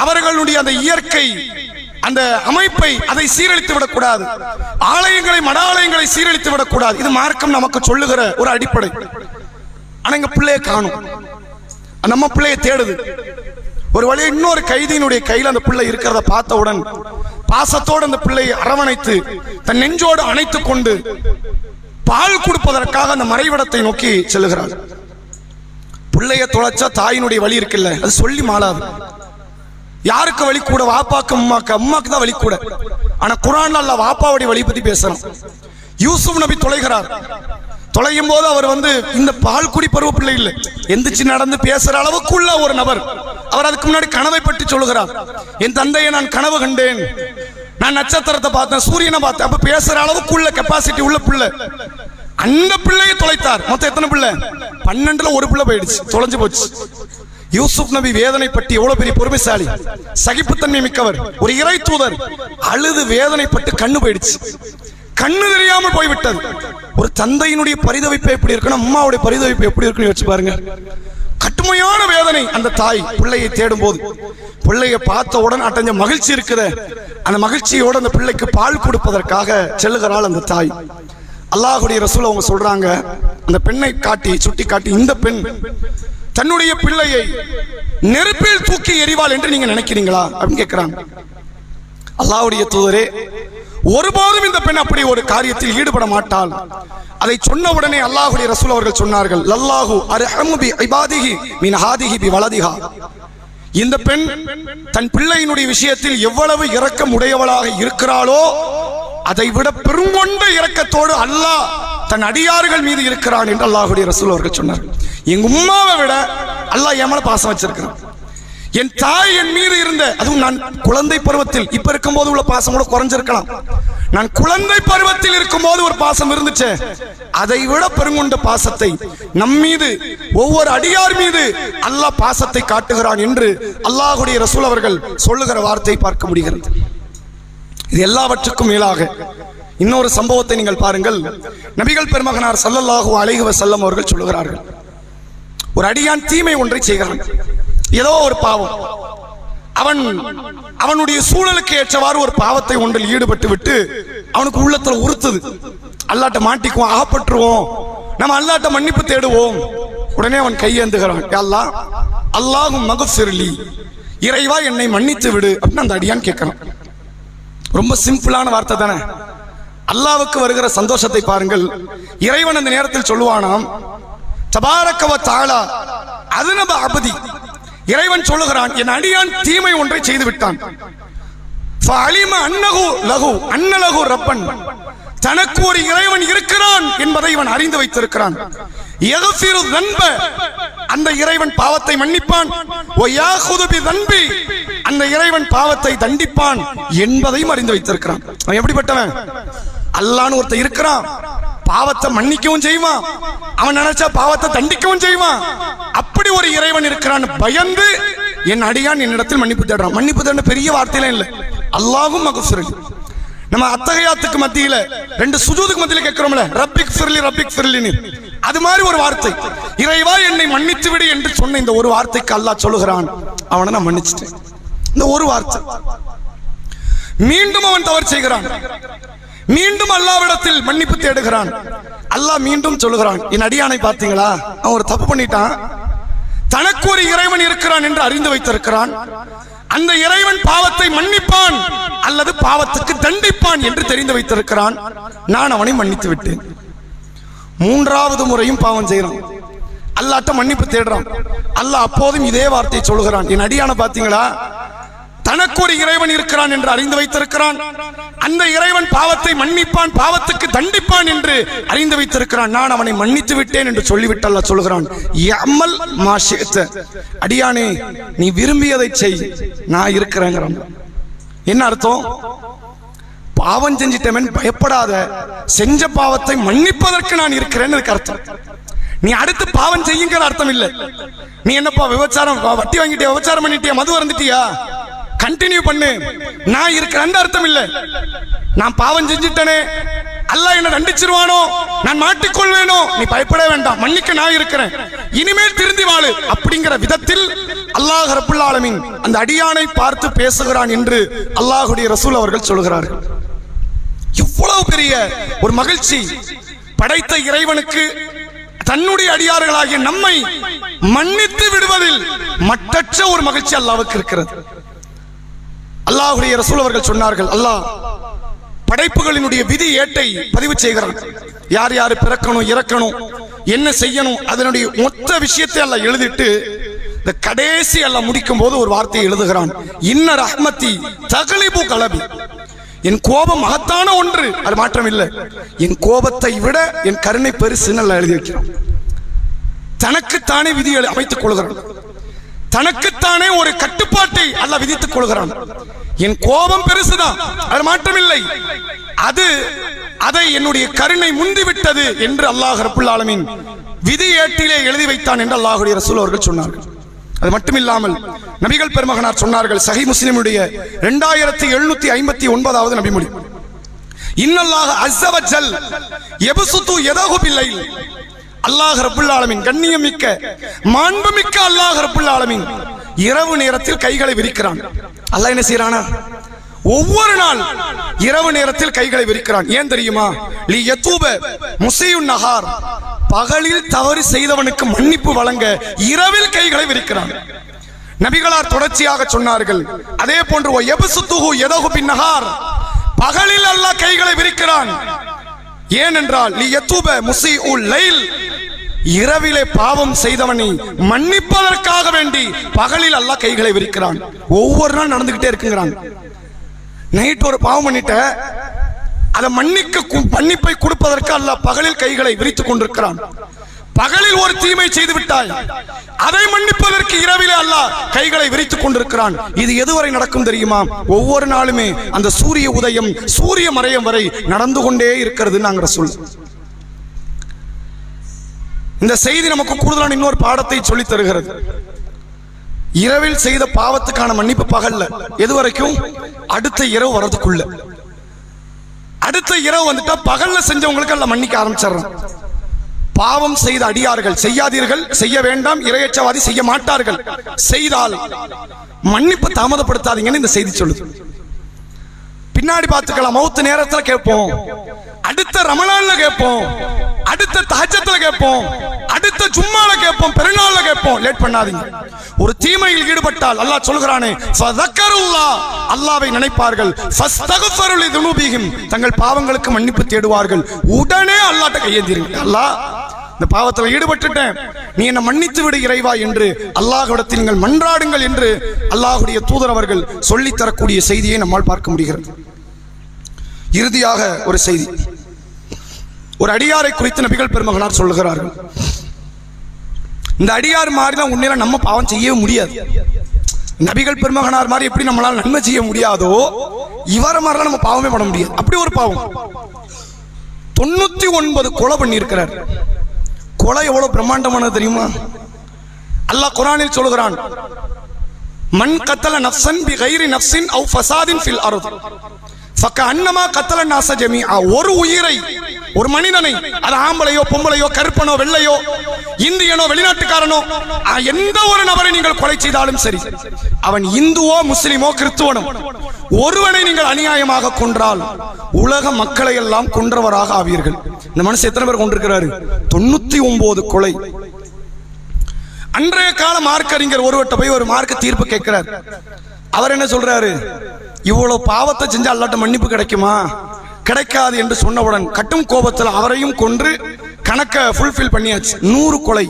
அவர்களுடைய அந்த இயற்கை அந்த அமைப்பை அதை சீரழித்து விடக்கூடாது, ஆலயங்களை மட ஆலயங்களை சீரழித்து விடக்கூடாது. இது மார்க்கம் நமக்கு சொல்லுகிற ஒரு அடிப்படை. ஆனா இங்க பிள்ளைய காணும், நம்ம பிள்ளைய தேடுது. ஒரு வழியை இன்னொரு கைதியினுடைய கையில் அந்த பிள்ளை இருக்கிறத பார்த்தவுடன் பாசத்தோடு அந்த பிள்ளையை அரவணைத்து தன் நெஞ்சோடு அணைத்துக் கொண்டு பால் கொடுப்பதற்காக அந்த மறைவிடத்தை நோக்கி செல்லுகிறார். பிள்ளைய தொலைச்சா தாயினுடைய வழி இருக்குல்ல, அது சொல்லி மாளாது. யாருக்கு வழி கூட? வாப்பாக்கு அம்மாக்கு. அம்மாக்கு தான் வழி கூட. ஆனா குர்ஆன்ல அல்லாஹ் வாப்பாவுடைய வழி பத்தி பேசுறான். யூசுப் நபி தொலைகிறார். தொலையும் போது அவர் இந்த பால் குடி பருவ பிள்ளை இல்லை, எந்திரிச்சு நடந்து பேசுற அளவுக்குள்ள ஒரு நபர். அவர் அதுக்கு முன்னாடி கனவை பற்றி சொல்லுகிறார். என் தந்தையை நான் கனவு கண்டேன், நான் நட்சத்திரத்தை பார்த்தேன், சூரியனை பார்த்தேன். அப்ப பேசுற அளவுக்குள்ள கெப்பாசிட்டி உள்ள பிள்ளை. அந்த பிள்ளையை தொலைத்தார். மொத்தம் எத்தனை பிள்ளை? 12ல ஒரு பிள்ளை போயிடுச்சு, தொலைஞ்சு போச்சு. யூசுப் நபி வேதனை பற்றி எவ்வளவு பெரிய பொறுமைசாலி, சகிப்புத்தன்மை மிக்கவர், ஒரு இறை தூதர். அழுது வேதனைப்பட்டு கண்ணு போயிடுச்சு, கண்ணு தெரியாமல் போய்விட்டது. ஒரு தந்தையினுடைய பரிதவிப்பு எப்படி இருக்குன்னு அம்மாவுடைய பரிதவிப்பு எப்படி இருக்குன்னு யோசிச்சு பாருங்க. கடுமையான வேதனை அந்த தாய் பிள்ளையை தேடும் போது. பிள்ளையை பார்த்த உடனே அடைஞ்ச மகிழ்ச்சி இருக்குது, அந்த மகிழ்ச்சியோடு அந்த பிள்ளைக்கு பால் கொடுப்பதற்காக செல்லுகிறாள் அந்த தாய். அல்லாஹ்வுடைய ரசூல் அவங்க சொல்றாங்க, அந்த பெண்ணை காட்டி சுட்டி காட்டி, இந்த பெண் தன்னுடைய பிள்ளையை நெருப்பில் தூக்கி எறிவாள் என்று நீங்க நினைக்கிறீங்களா அப்படின்னு கேட்கிறாங்க. அல்லாஹ்வுடைய தூதரே, ஒருபோதும் இந்த பெண் அப்படி ஒரு காரியத்தில் ஈடுபட மாட்டாள். அதை சொன்ன உடனே அல்லாஹ்வுடைய ரசூல் அவர்கள் சொன்னார்கள், லல்லாஹு அர்ஹமு பி இபாதிஹி மின் ஹாதிஹி பி வலதிஹா. இந்த பெண் தன் பிள்ளையினுடைய விஷயத்தில் எவ்வளவு இரக்கம் உடையவளாக இருக்கிறாளோ அதை விட பெருங்கொண்ட இரக்கத்தோடு அல்லாஹ் தன் அடியார்கள் மீது இருக்கிறான் என்று அல்லாஹ்வுடைய ரசூல் அவர்கள் சொன்னார். எங்க உம்மாவை விட அல்லாஹ் என் மேல பாசம் வச்சிருக்கிறான். என் தாய் என் மீது இருந்த, அதுவும் நான் குழந்தை பருவத்தில், இப்ப இருக்கும் போது உள்ள பாசம் கூட குறைஞ்சிருக்கலாம், நான் குழந்தை பருவத்தில் இருக்கும் போது ஒரு பாசம் இருந்துச்சு, அதை விட பெருங்கொண்ட பாசத்தை நம் மீது ஒவ்வொரு அடியார் மீது அல்லாஹ் பாசத்தை காட்டுகிறான் என்று அல்லாஹ்வுடைய ரசூல் அவர்கள் சொல்லுகிற வார்த்தை பார்க்க முடிகிறது. இது எல்லாவற்றுக்கும் மேலாக இன்னொரு சம்பவத்தை நீங்கள் பாருங்கள். நபிகள் பெருமகனார் ஸல்லல்லாஹு அலைஹி வஸல்லம் அவர்கள் சொல்லுகிறார்கள், ஒரு அடியான் தீமை ஒன்றை செய்கிறான், ஏதோ ஒரு பாவம், அவனுடைய சூழலுக்கு ஏற்றவாறு ஒரு பாவத்தை ஒன்றில் ஈடுபட்டு விட்டு அவனுக்கு உள்ளத்துல உறுத்துது, அல்லாட்ட மாட்டிக்குவோம், அகப்பட்டுருவோம், நம்ம அல்லாட்ட மன்னிப்பு தேடுவோம். உடனே அவன் கையேந்துகிறான், யா அல்லாஹ், அல்லாஹும் மக்ஃபிர்லி, இறைவா என்னை மன்னித்து விடு அப்படின்னு அந்த அடியான் கேட்கிறான். ரொம்ப சிம்பிளான வார்த்தை தானே. அல்லாஹ்வுக்கு வருகிற சந்தோஷத்தை பாருங்கள். இறைவன் அந்த நேரத்தில் சொல்லுவானாம், தபாரக வ தஆலா அஸ்னப அப்தி, இறைவன் சொல்லுகிறான், என் அடியான் தீமை ஒன்றை செய்து விட்டான். ஃபஅலிம அன்னஹு லஹு அன்ன லஹு ரப்பன், தனக்கு ஒரு இறைவன் இருக்கிறான் என்பதை இவன் அறிந்து வைத்திருக்கிறான். யக்ஃபிரு ذنب, அந்த இறைவன் பாவத்தை மன்னிப்பான். வ யாஹுது பி ذنبி, அந்த இறைவன் பாவத்தை தண்டிப்பான் என்பதையும் அறிந்து வைத்திருக்கிறான். அவன் எப்படிப்பட்டவன்? அல்லாஹ்னு ஒருத்தன் இருக்கிறான், பாவத்தை மன்னிக்கவும் செய்வான், அவன் நினைச்சா பாவத்தை தண்டிக்கவும் செய்வான். அப்படி ஒரு இறைவன் இருக்கிறான் பயந்து என் அடியான் என்னிடத்தில் மன்னிப்பு தேடுறான். மன்னிப்பு தேட பெரிய வார்த்தையில இல்லை, அல்லாஹும் மக்ஃபிர்லி. நம்ம அத்தஹியாத்துக்கு மத்தியில ரெண்டு சுஜூதுக்கு மத்தியில கேட்கிறோம்ல, ரப்பிக் ஃபிர்லி ரப்பிக் ஃபிர்லின்னு, அது மாதிரி ஒரு வார்த்தை, இறைவா என்னை மன்னித்து விடு என்று சொன்ன இந்த ஒரு வார்த்தைக்கு அல்லாஹ் சொல்லுகிறான், அவனை நான் மன்னிச்சிட்டேன். இந்த ஒரு வார்த்தை. மீண்டும் அவன் தவறு செய்கிறான், மீண்டும் அல்லாஹ்விடத்தில் மன்னிப்பு தேடுகிறான். அல்லாஹ் மீண்டும் சொல்லுகிறான், என் அடியானை பார்த்தீங்களா, அவன் ஒரு தப்பு பண்ணிட்டான், தனக்கு ஒரு இறைவன் இருக்கிறான் என்று அறிந்து வைத்திருக்கிறான், அந்த இறைவன் பாவத்தை மன்னிப்பான் அல்லது பாவத்துக்கு தண்டிப்பான் என்று தெரிந்து வைத்திருக்கிறான், நான் அவனை மன்னித்து விட்டேன். மூன்றாவது முறையும் பாவம் செய்யறான், அல்லாஹ்ட்ட மன்னிப்பு தேடுறான். அல்லாஹ் அப்போதும் இதே வார்த்தையை சொல்லுகிறான், என் அடியானை பார்த்தீங்களா, தனக்கு ஒரு இறைவன் இருக்கிறான் என்று அறிந்து வைத்திருக்கிறான், அந்த இறைவன் பாவத்தை மன்னிப்பான் பாவத்துக்கு தண்டிப்பான் என்று அறிந்து வைத்திருக்கிறான், நான் அவனை மன்னித்து விட்டேன் என்று சொல்லிவிட்டு அல்லாஹ் சொல்லுகிறான், யஅமல் மா ஷிஅத, அடியானே நீ விரும்பியதை செய், நான் இருக்கிறேங்கிறான். என்ன அர்த்தம்? பாவம் செஞ்சிட்டவன் பயப்படாத, செஞ்ச பாவத்தை மன்னிப்பதற்கு நான் இருக்கிறேன்னு அர்த்தம். நீ அடுத்து பாவம் செய்யுங்கிற அர்த்தம் இல்லை. நீ என்னப்பா விபச்சாரம், வட்டி வாங்கிட்டியா, விபச்சாரம் பண்ணிட்டியா, மது அருந்திட்டியா, கண்டினியூ பண்ணு, நான் இருக்கிற அந்த அர்த்தம் இல்லை. நான் பாவம் செஞ்சிட்டனே, அல்லாஹ் என்ன தண்டிச்சிருவானோ, நான் மாட்டிக்கொள்வேனோ, நீ பயப்பட வேண்டாம், மன்னிக்க நான் இருக்கிறேன், இனிமேல் திருந்தி வாழு அப்படிங்கிற விதத்தில் அல்லாஹ் ரப்புல் ஆலமீன் அந்த அடியானை பார்த்து பேசுகிறான் என்று அல்லாஹ்வுடைய ரசூல் அவர்கள் சொல்கிறார்கள். எவ்வளவு பெரிய ஒரு மகிழ்ச்சி! படைத்த இறைவனுக்கு தன்னுடைய அடியார்களாகிய நம்மை மன்னித்து விடுவதில் மட்டற்ற ஒரு மகிழ்ச்சி அல்லாஹ்வுக்கு இருக்கிறது. அல்லாஹ்வுடைய ரசூல் அவர்கள் சொன்னார்கள், அல்லாஹ் படைப்புகளினுடைய விதி ஏட்டை பதிவு செய்கிறான். யார் யார் பிறக்கணும், இறக்கணும், என்ன செய்யணும், அதனுடைய மொத்த விஷயத்தை அல்லாஹ் எழுதிட்டு இந்த கடைசி அல்லாஹ் முடிக்கும் போது ஒரு வார்த்தையை எழுதுகிறான், இன்ன ரஹ்மத்தி தக்லிபு கலபி, என் கோபம் மகத்தான ஒன்று, அது மாற்றம் இல்லை, என் கோபத்தை விட என் கருணை பெருசுன்னு அல்லாஹ் எழுதி வைக்கிறான். தனக்குத்தானே விதி அமைத்துக் கொள்கிறான், தனக்குத்தானே ஒரு கட்டுப்பாட்டை அல்லாஹ் விதித்துக் கொள்கிறான். என் கோபம் பெருசுதான், அது மாற்றமில்லை, அதை என்னுடைய கருணை முந்திவிட்டது என்று அல்லாஹ் ரப்புல் ஆலமீன் விதி ஏட்டிலே எழுதி வைத்தான் என்று அல்லாஹ்வுடைய ரசூல் அவர்கள் சொன்னார்கள். அது மட்டுமில்லாமல் நபிகள் பெருமகனார் சொன்னார்கள், சஹீஹ் முஸ்லிமுடைய 2759வது நபிமொழி, இன்னல்லாஹ அஸ்ஸ வ ஜல் யப்சுது யதஹு பில்லைல், அல்லாஹ் ரப்புல் ஆலமீன் கண்ணியமிக்க மாண்புமிக்க அல்லாஹ் ரப்புல் ஆலமீன் இரவு நேரத்தில் கைகளை விரிக்கிறான். அல்லாஹ் என்ன செய்யறானா, ஒவ்வொரு நாள் இரவு நேரத்தில் கைகளை விரிக்கிறான். ஏன் தெரியுமா? லி யதூப முஸீயுன் நஹார், பகலில் தவறு செய்தவனுக்கு மன்னிப்பு வழங்க இரவில் கைகளை விரிக்கிறான். நபிகளார் தொடர்ச்சியாக சொன்னார்கள், அதே போன்று யப்சுதுஹு யதஹு பின்னஹார், பகலில் அல்லாஹ் கைகளை விரிக்கிறான். ஏனென்றால் லி யதூப முஸீஉல் லைல், இரவிலே பாவம் செய்தவனை மன்னிப்பதற்காக வேண்டி பகலில் அல்லாஹ் கைகளை விரிக்கிறான். ஒவ்வொரு நாள் நடந்துகிட்டே இருக்குங்கிறான். நைட் ஒரு பாவம் பண்ணிட்ட, அதை மன்னிப்பை கொடுப்பதற்கு அல்லாஹ் பகலில் கைகளை விரித்துக் கொண்டிருக்கிறான். பகலில் ஒரு தீமை செய்து விட்டாய், அதை மன்னிப்பதற்கு இரவிலே அல்லாஹ் கைகளை விரித்துக் கொண்டிருக்கிறான். இது எதுவரை நடக்கும் தெரியுமா? ஒவ்வொரு நாளுமே அந்த சூரிய உதயம் சூரிய மறையம் வரை நடந்து கொண்டே இருக்கிறது. நாங்க ரசூல் இந்த செய்தி நமக்கு கூடுதலான இன்னொரு பாடத்தை சொல்லி தருகிறது. இரவில் செய்த பாவத்துக்கான மன்னிப்பு பகல்ல எது வரைக்கும்? அடுத்த இரவு வரதுக்குள்ள. அடுத்த இரவு வந்துட்டா பகல்ல செஞ்சவங்களுக்கு எல்லாம் மன்னிக்க ஆரம்பிச்சிடறான். பாவம் செய்த அடியார்கள் செய்யாதீர்கள், செய்ய வேண்டாம், இறையச்சவாதி செய்ய மாட்டார்கள், செய்தால் மன்னிப்பு தாமதப்படுத்தாதீங்கன்னு இந்த செய்தி சொல்லுது. பின்னாடி பார்த்துக்கலாம், மௌத்து நேரத்தில் கேட்போம், அடுத்த ரமலான்ல கேட்போம், அடுத்த தஹஜ்ஜத்ல கேட்போம், அடுத்த ஜும்மால கேட்போம், பெருநாள்ல கேட்போம். லேட் பண்ணாதீங்க. ஒரு தீமையில் ஈடுபட்டால் அல்லாஹ் சொல்கிறானே, ஃபதக்கருல்லாஹ், அல்லாஹ்வை நினைப்பார்கள், ஃபஸ்தக்ஃபிரு லிதுனூபிஹிம், தங்கள் பாவங்களுக்கு மன்னிப்பு தேடுவார்கள். உடனே அல்லாஹ்ட்ட கையேந்திருங்க. அல்லாஹ், இந்த பாவத்தில் ஈடுபட்டுட்டேன், நீ என்னை மன்னித்து விடு இறைவா என்று அல்லாஹ்விடத்தில் நீங்கள் மன்றாடுங்கள் என்று அல்லாஹ்வுடைய தூதர் அவர்கள் சொல்லித் தரக்கூடிய செய்தியை நம்மால் பார்க்க முடிகிறது. இறுதியாக ஒரு செய்தி, ஒரு அடியாரை குறித்து நபிகள் பெருமகனார் சொல்லுகிறார்கள். இந்த அடியார் மாதிரி தான் உண்மையில நம்ம பாவம் செய்யவே முடியாது. நபிகள் பெருமகனார் மாதிரி எப்படி நம்மளால நன்மை செய்ய முடியாதோ, இவர மாதிரிலாம் நம்ம பாவமே பண்ண முடியாது. அப்படி ஒரு பாவம். 99 கொலை பண்ணி இருக்கிறார். கொலை எவ்வளவு பிரம்மாண்டமானது தெரியுமா? அல்லாஹ் குர்ஆனில் சொல்கிறான், மன் கத்தல நஃப்ஸன் பிகைரி நஃப்ஸின் அவ் ஃபஸாதின் ஃபில் அர்த் ஃபகஅன்னமா கத்தல நாஸ ஜமீஆ. ஒரு உயிரை, ஒரு மனிதனை, அது ஆம்பளையோ பொம்பளையோ கருப்பனோ வெள்ளையோ இந்தியனோ வெளிநாட்டுக்காரனோ எந்த ஒரு நபரை நீங்கள் கொலை செய்தாலும் சரி, அவன் இந்துவோ முஸ்லிமோ கிறிஸ்துவனோ, ஒருவனை நீங்கள் அநியாயமாக கொன்றால் உலக மக்களை எல்லாம் கொன்றவராக ஆவீர்கள். இந்த மனுஷன் எத்தனை பேர் கொண்டிருக்கிறாரு? 99 கொலை. அன்றைய கால மார்க்க அறிஞர் ஒருவர்கிட்ட போய் ஒரு மார்க்க தீர்ப்பு கேட்கிறார். அவர் என்ன சொல்றாரு? இவ்வளவு பாவத்தை செஞ்சா அல்லாஹ்ட்ட மன்னிப்பு கிடைக்குமா? கிடைக்காது என்று சொன்னவுடன் கட்டும் கோபத்தில் அவரையும் கொன்று கணக்க ஃபுல்ஃபில் பண்ணியாச்சு. 100 கொலை.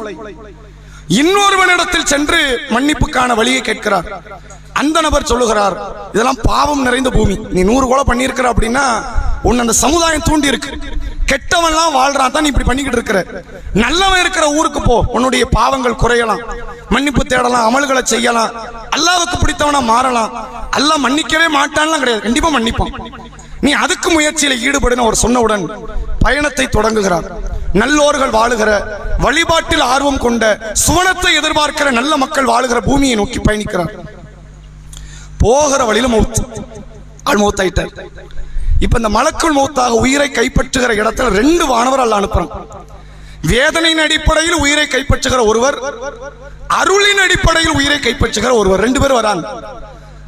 இன்னொருவனிடத்தில் சென்று மன்னிப்புக்கான வழியை கேட்கிறார். அந்த நபர் சொல்லுகிறார், இதெல்லாம் பாவம் நிறைந்த பூமி, நீ 100 கொலை பண்ணியிருக்கிற அப்படின்னா உன்னை அந்த சமுதாயம் தூண்டி இருக்கு, கெட்டவன்லாம் வாழ்றான் தான் நீ இப்படி பண்ணிக்கிட்டு இருக்கிற, நல்லவன் இருக்கிற ஊருக்கு போ, உன்னுடைய பாவங்கள் குறையலாம், மன்னிப்பு தேடலாம், அமல்களை செய்யலாம், அல்லாஹ்வுக்கு பிடித்தவனா மாறலாம். அல்லாஹ் மன்னிக்கவே மாட்டான்லாம் கிடையாது, கண்டிப்பா மன்னிப்பான். நீ அதுக்கு முயற்சியில ஈடுபடுன்னு அவர் சொன்னவுடன் பயணத்தை தொடங்குகிறார். நல்லோர்கள் வாழுகிற, வழிபாட்டில் ஆர்வம் கொண்ட, சுவனத்தை எதிர்பார்க்கிற நல்ல மக்கள் வாழுகிற பூமியை நோக்கி பயணிக்கிறார். போகிற வழியில மௌத்தாயிட்டார். இப்ப இந்த மலக்குள் மௌத்தாக உயிரை கைப்பற்றுகிற இடத்துல 2 வானவர் அல்லாஹ் அனுப்புறான். வேதனையின் அடிப்படையில் உயிரை கைப்பற்றுகிற ஒருவர், அருளின் அடிப்படையில் உயிரை கைப்பற்றுகிற ஒருவர், 2 பேர் வராங்க.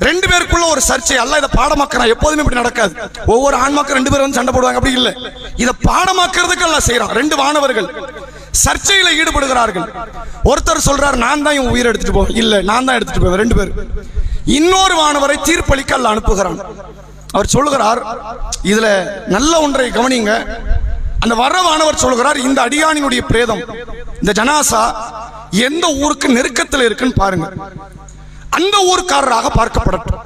2 பேருக்குள்ள ஒரு சர்ச்சை. அல்லாஹ் இதை பாடமாக்குறான். எப்போதுமே இப்படி நடக்காது. ஒவ்வொரு ஆண்மாக்கும் 2 பேர் வந்து சண்டை போடுவாங்க, அப்படி இல்லை. இதை பாடமாக்குறதுக்கு அல்லாஹ் செய்யறான். 2 வானவர்கள் சர்ச்சையில ஈடுபடுகிறார்கள். ஒருத்தர் சொல்றார், நான் தான் இவன் உயிரை எடுத்துட்டு போவேன், இல்ல நான் தான் எடுத்துட்டு போவேன். 2 பேர். இன்னொரு வானவரை தீர்ப்பளிக்க அல்லாஹ் அனுப்புகிறான். அவர் சொல்லுகிறார், இதுல நல்ல ஒன்றை கவனிங்க. அந்த வர்ற வானவர் சொல்லுகிறார், இந்த அடியானினுடைய பிரேதம், இந்த ஜனாசா எந்த ஊருக்கு நெருக்கத்தில் இருக்குன்னு பாருங்க, அந்த ஊர்க்காரராக பார்க்கப்படட்டும்.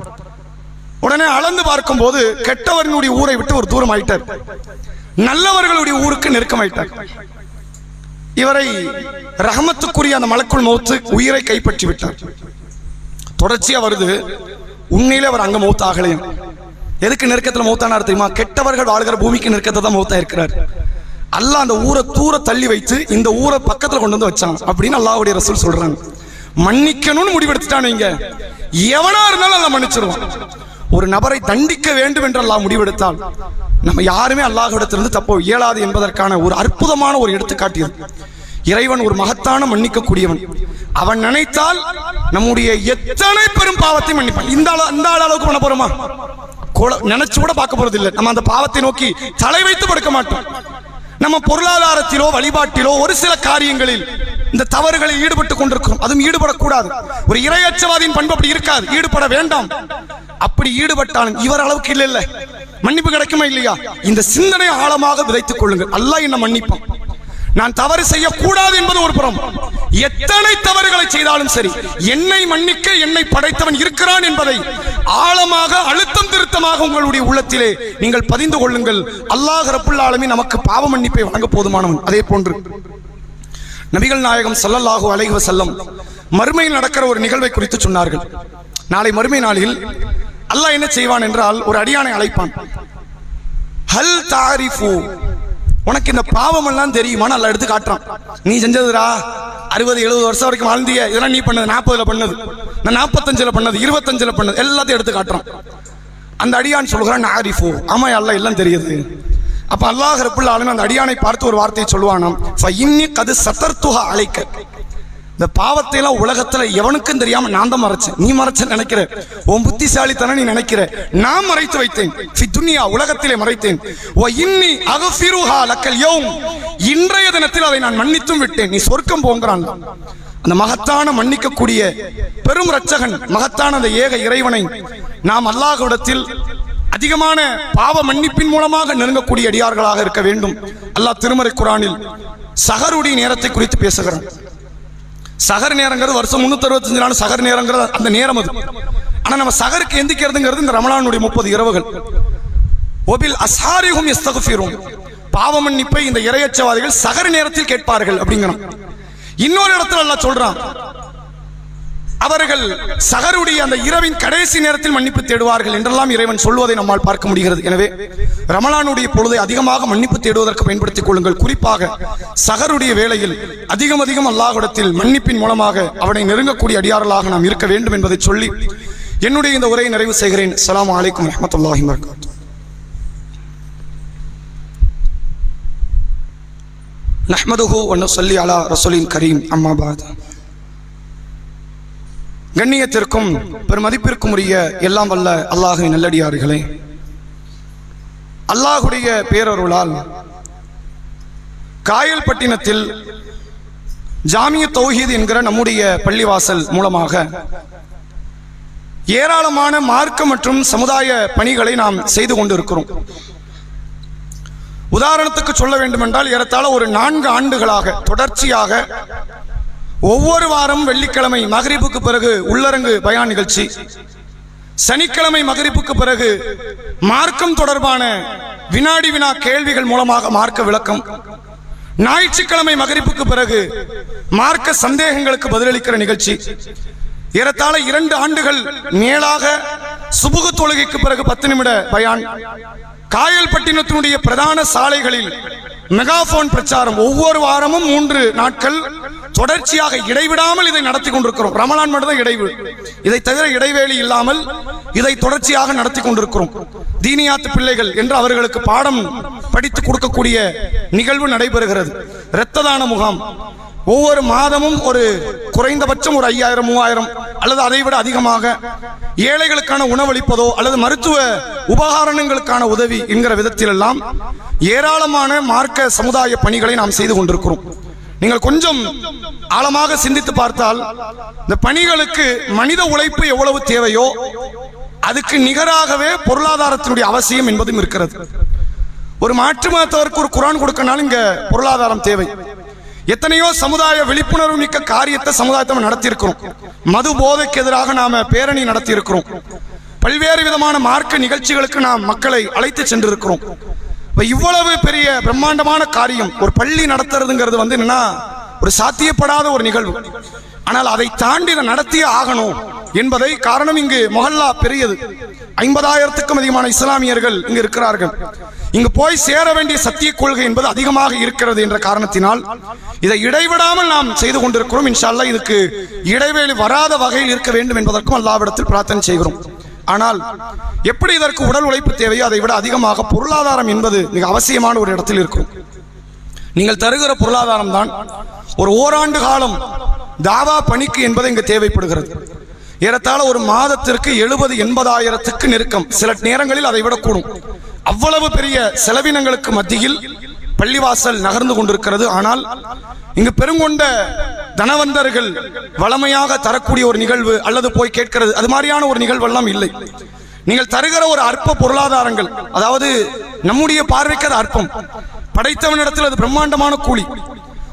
உடனே அளந்து பார்க்கும் போது கெட்டவர்களுடைய ஊரை விட்டு ஒரு தூரம் ஆயிட்டார், நல்லவர்களுடைய ஊருக்கு நெருக்கமாயிட்டார். இவரை ரஹமத்துக்குரிய அந்த மலக்குள் மௌத்து உயிரை கைப்பற்றி விட்டார். தொடர்ச்சியா வருது, உண்மையிலே அவர் அங்க மௌத் ஆகலையும். எதுக்கு நெருக்கத்தில் மௌத்தானார் தெரியுமா? கெட்டவர்கள் வாழ்கிற பூமிக்கு நெருக்கத்தை தான் மௌத்தா இருக்கிறார். அல்லாஹ் அந்த ஊரை தூர தள்ளி வைத்து இந்த ஊரை பக்கத்துல கொண்டு வந்து வச்சான் அப்படின்னு அல்லாஹ்வுடைய ரசூல் சொல்றாங்க. மன்னிக்கணும்னு முடிவெடுத்துட்டான், இங்க எவனா இருந்தாலும் அல்லாஹ் மன்னிச்சிருவான். ஒரு நபரை தண்டிக்க வேண்டும் என்று அல்லாஹ் முடிவெடுத்தால் நம்ம யாருமே அல்லாஹ்விடத்திலிருந்து தப்ப இயலாது என்பதற்கான ஒரு அற்புதமான ஒரு எடுத்துக்காட்டியது. இறைவன் ஒரு மகத்தான மன்னிக்கக்கூடியவன். அவன் நினைத்தால் நம்முடைய எத்தனை பெரும் பாவத்தை மன்னிப்பான். இந்த அளவுக்கு பண்ண போறோமா? நினைச்சு கூட பார்க்க போறது இல்லை. நம்ம அந்த பாவத்தை நோக்கி தலை வைத்து படுக்க மாட்டோம். நம்ம பொருளாதாரத்திலோ வழிபாட்டிலோ ஒரு சில காரியங்களில் இந்த தவறுகளில் ஈடுபட்டு கொண்டிருக்கிறோம். அதுவும் ஈடுபடக்கூடாது. ஒரு இறையச்சவாதியின் பண்பு அப்படி இருக்காது, ஈடுபட வேண்டாம். அப்படி ஈடுபட்டாலும் இவர் அளவுக்கு இல்ல, மன்னிப்பு கிடைக்குமா இல்லையா? இந்த சிந்தனை ஆழமாக விதைத்துக் கொள்ளுங்கள். அல்லாஹ் என்ன மன்னிப்பான். நான் தவறு செய்யக்கூடாது என்பது ஒரு புறம். எத்தனை தவறுகளை செய்தாலும் சரி, என்னை மன்னிக்க என்னை படைத்தவன் இருக்கிறான் என்பதை ஆழமாக அழுத்தம் திருத்தமாக உங்களுடைய உள்ளத்திலே நீங்கள் பதிந்து கொள்ளுங்கள். அல்லாஹ் ரப்புல் ஆலமீன் நமக்கு பாவ மன்னிப்பை வழங்க போதுமானவன். அதே போன்று நபிகள் நாயகம் ஸல்லல்லாஹு அலைஹி வஸல்லம் மறுமையில் நடக்கிற ஒரு நிகழ்வை குறித்து சொன்னார்கள். நாளை மறுமை நாளில் அல்லாஹ் என்ன செய்வான் என்றால், ஒரு அடியானை அழைப்பான். ஹல் தாரிஃபு, உனக்கு இந்த பாவம் எல்லாம் தெரியுமா? நல்லா எடுத்து காட்டுறான். நீ செஞ்சதுடா 60-70 வருஷம் வரைக்கும் வாழ்ந்திய, இதெல்லாம் நீ பண்ணது 40ல பண்ணது, நான் 45ல பண்ணது, 25ல பண்ணது, எல்லாத்தையும் எடுத்து காட்டுறான். அந்த அடியான் சொல்கிறான் நாரிஃபு, ஆமா அல்லாஹ் எல்லாம் தெரியுது. அப்ப அல்லாஹ் ரப்புல் ஆலமீன் அந்த அடியானை பார்த்து ஒரு வார்த்தையை சொல்வானாம், ஃபஇன்னி கது சதர்துஹா அலைக்க, இந்த பாவத்தை எல்லாம் உலகத்துல எவனுக்கும் தெரியாம நான் தான் மறைச்சேன். நீ மறைச்ச நினைக்கிற, உன் புத்திசாலித்தனம் நீ நினைக்கிற, நான் மறைத்து வைத்தேன். ஃபி துன்யா, உலகத்திலே மறைத்தேன். வ இன்னி அக்ஃபிருஹா லக்கல் யௌம், இன்றைய தினத்தில் அதை நான் மன்னித்தும் விட்டேன். நீ சொர்க்கம் போங்கறான். அந்த மகத்தான மன்னிக்கக்கூடிய பெரும் இரட்சகன், மகத்தான அந்த ஏக இறைவனை நாம் அல்லாஹ்விடத்தில் அதிகமான பாவ மன்னிப்பின் மூலமாக நெருங்கக்கூடிய அடியார்களாக இருக்க வேண்டும். அல்லாஹ் திருமறை குர்ஆனில் சஹருடைய நேரத்தை குறித்து பேசுகிறான். சஹர் நேரங்கிறது வருஷம் 365 நாள் சஹர் நேரங்கிறது அந்த நேரம் அது. ஆனா நம்ம சஹருக்கு எந்திக்கிறதுங்கிறது இந்த ரமலானுடைய 30 இரவுகள். ஒபில் அஸ்ஹாரிஹும் யஸ்தக்ஃபிரூன், பாவ மன்னிப்பை இந்த இறையச்சவாதிகள் சஹர் நேரத்தில் கேட்பார்கள் அப்படிங்கிறான். இன்னொரு இடத்துல அல்லாஹ் சொல்றான், அவர்கள் சஹருடைய அந்த இரவின் கடைசி நேரத்தில் மன்னிப்பு தேடுவார்கள் என்றெல்லாம் இறைவன் சொல்வதை நம்மால் பார்க்க முடிகிறது. எனவே ரமலானுடைய பொழுதை அதிகமாக மன்னிப்பு தேடுவதற்கு பயன்படுத்திக் கொள்ளுங்கள். குறிப்பாக சஹருடைய வேளையில் அதிகம் அல்லாஹ்விடத்தில் மன்னிப்பின் மூலமாக அவனை நெருங்கக்கூடிய அடியார்களாக நாம் இருக்க வேண்டும் என்பதை சொல்லி என்னுடைய இந்த உரையை நிறைவு செய்கிறேன். அஸ்ஸலாமு அலைக்கும் வரஹ்மத்துல்லாஹி வபரகாத்துஹு. நஹ்மதுஹு வ நுஸல்லி அலா ரசூலின் கரீம், அம்மா பாத். கண்ணியத்திற்கும் பெருமதிப்பிற்கும் உரிய எல்லாம் வல்ல அல்லாஹ்வின் நல்லடியார்களே, அல்லாஹ்வுடைய பேரருளால் காயல்பட்டினத்தில் ஜாமிய தௌஹீத் என்கிற நம்முடைய பள்ளிவாசல் மூலமாக ஏராளமான மார்க்க மற்றும் சமுதாய பணிகளை நாம் செய்து கொண்டிருக்கிறோம். உதாரணத்துக்கு சொல்ல வேண்டுமென்றால் ஏறத்தாழ ஒரு 4 ஆண்டுகளாக தொடர்ச்சியாக ஒவ்வொரு வாரம் வெள்ளிக்கிழமை மக்ரிபுக்கு பிறகு உள்ளரங்கு பயான் நிகழ்ச்சி, சனிக்கிழமை மக்ரிபுக்கு பிறகு மார்க்கம் தொடர்பான வினாடி வினா கேள்விகள் மூலமாக மார்க்க விளக்கம், ஞாயிற்றுக்கிழமை மக்ரிபுக்கு பிறகு மார்க்க சந்தேகங்களுக்கு பதிலளிக்கிற நிகழ்ச்சி, ஏறத்தாழ 2 ஆண்டுகள் மேலாக சுபுகு தொழுகைக்கு பிறகு 10 நிமிட பயான், காயல்பட்டினத்தினுடைய பிரதான சாலைகளில் மெகாபோன் பிரச்சாரம், ஒவ்வொரு வாரமும் 3 நாட்கள் தொடர்ச்சியாக இடைவிடாமல் இதை நடத்தி கொண்டிருக்கிறோம். ரமலான் மட்டும்தான் இடைவெளி, இதை தவிர இடைவேளை இல்லாமல் இதை தொடர்ச்சியாக நடத்தி கொண்டிருக்கிறோம். தீனியாத்து பிள்ளைகள் என்று அவர்களுக்கு பாடம் படித்து கொடுக்கக்கூடிய நிகழ்வு நடைபெறுகிறது. இரத்த தான முகாம் ஒவ்வொரு மாதமும் ஒரு குறைந்தபட்சம் ஒரு 5000 3000 அல்லது அதைவிட அதிகமாக ஏழைகளுக்கான உணவளிப்பதோ அல்லது மருத்துவ உபகரணங்களுக்கான உதவி என்கிற விதத்தில் எல்லாம் ஏராளமான மார்க்க சமுதாய பணிகளை நாம் செய்து கொண்டிருக்கிறோம். நீங்கள் கொஞ்சம் ஆழமாக சிந்தித்து பார்த்தால் இந்த பணிகளுக்கு மனித உழைப்பு எவ்வளவு தேவையோ அதுக்கு நிகராகவே பொருளாதாரத்தினுடைய அவசியம் என்பதும் இருக்கிறது. ஒரு மாற்று மதத்தவருக்கு ஒரு குர்ஆன் கொடுக்கனாலும் இங்க பொருளாதாரம் தேவை. எத்தனையோ சமுதாய விழிப்புணர்வு மிக்க காரியத்தை சமுதாயத்தை நடத்தி இருக்கிறோம். மது போதைக்கு எதிராக நாம பேரணி நடத்தி இருக்கிறோம். பல்வேறு விதமான மார்க்க நிகழ்ச்சிகளுக்கு நாம் மக்களை அழைத்து சென்றிருக்கிறோம். இவ்வளவு பெரிய பிரம்மாண்டமான காரியம் ஒரு பள்ளி நடத்துறதுங்கிறது என்னன்னா ஒரு சாத்தியப்படாத ஒரு நிகழ்வு. ஆனால் அதை தாண்டி இதை நடத்தியே ஆகணும் என்பதை காரணம், இங்கு மொஹல்லா பெரியது, 50,000க்கும் அதிகமான இஸ்லாமியர்கள் இங்கு இருக்கிறார்கள். இங்கு போய் சேர வேண்டிய சத்திய கொள்கை என்பது அதிகமாக இருக்கிறது என்ற காரணத்தினால் இதை இடைவிடாமல் நாம் செய்து கொண்டிருக்கிறோம். இன்ஷா அல்லாஹ் இதுக்கு இடைவேளை வராத வகையில் இருக்க வேண்டும் என்பதற்கும் அல்லாஹ்விடத்தில் பிரார்த்தனை செய்கிறோம். ஆனால் எப்படி இதற்கு உடல் உழைப்பு தேவையோ அதை விட அதிகமாக பொருளாதாரம் என்பது மிக அவசியமான ஒரு இடத்தில் இருக்கும். நீங்கள் தருகிற பொருளாதாரம் தான் ஒரு ஓராண்டு காலம் தாவா பணிக்கு என்பது இங்கு தேவைப்படுகிறது. ஏறத்தாழ ஒரு மாதத்திற்கு 70-80,000க்கு நெருக்கம், சில நேரங்களில் அதை விட கூடும். அவ்வளவு பெரிய செலவினங்களுக்கு மத்தியில் பள்ளிவாசல் நகர்ந்து கொண்டிருக்கிறது. ஆனால் இங்கு பெருங்கொண்ட தனவந்தர்கள் வளமையாக தரக்கூடிய ஒரு நிகழ்வு அல்லது போய் கேட்கிறது அது மாதிரியான ஒரு நிகழ்வு எல்லாம் இல்லை. நீங்கள் தருகிற ஒரு அற்ப பொருளாதாரங்கள், அதாவது நம்முடைய பார்வைக்கு அது அற்பம், படைத்தவனிடத்தில் அது பிரம்மாண்டமான கூலி.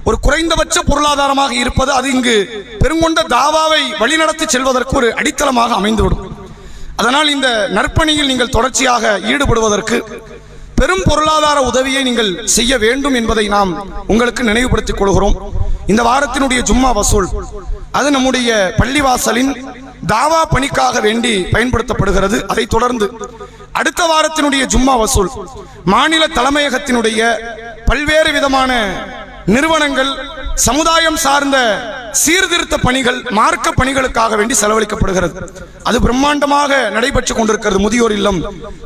ஒரு குறைந்தபட்ச பொருளாதாரமாக இருப்பது அது இங்கு பெருங்கொண்ட தாவாவை வழிநடத்தி செல்வதற்கு ஒரு அடித்தளமாக அமைந்துவிடும். அதனால் இந்த நற்பணியில் நீங்கள் தொடர்ச்சியாக ஈடுபடுவதற்கு பெரும் பொருளாதார உதவியை நீங்கள் செய்ய வேண்டும் என்பதை நாம் உங்களுக்கு நினைவுபடுத்திக் கொள்கிறோம். இந்த வாரத்தினுடைய ஜும்மா வசூல் அது நம்முடைய பள்ளிவாசலின் தாவா பணிக்காக வேண்டி பயன்படுத்தப்படுகிறது. அதை தொடர்ந்து அடுத்த வாரத்தினுடைய ஜும்மா வசூல் மாநில தலைமையகத்தினுடைய பல்வேறு விதமான நிறுவனங்கள், சமுதாயம் சார்ந்த சீர்திருத்த பணிகள், மார்க்க பணிகளுக்காக வேண்டி செலவழிக்கப்படுகிறது. அது பிரம்மாண்டமாக நடைபெற்றுக் கொண்டிருக்கிறது. முதியோர் இல்லம்,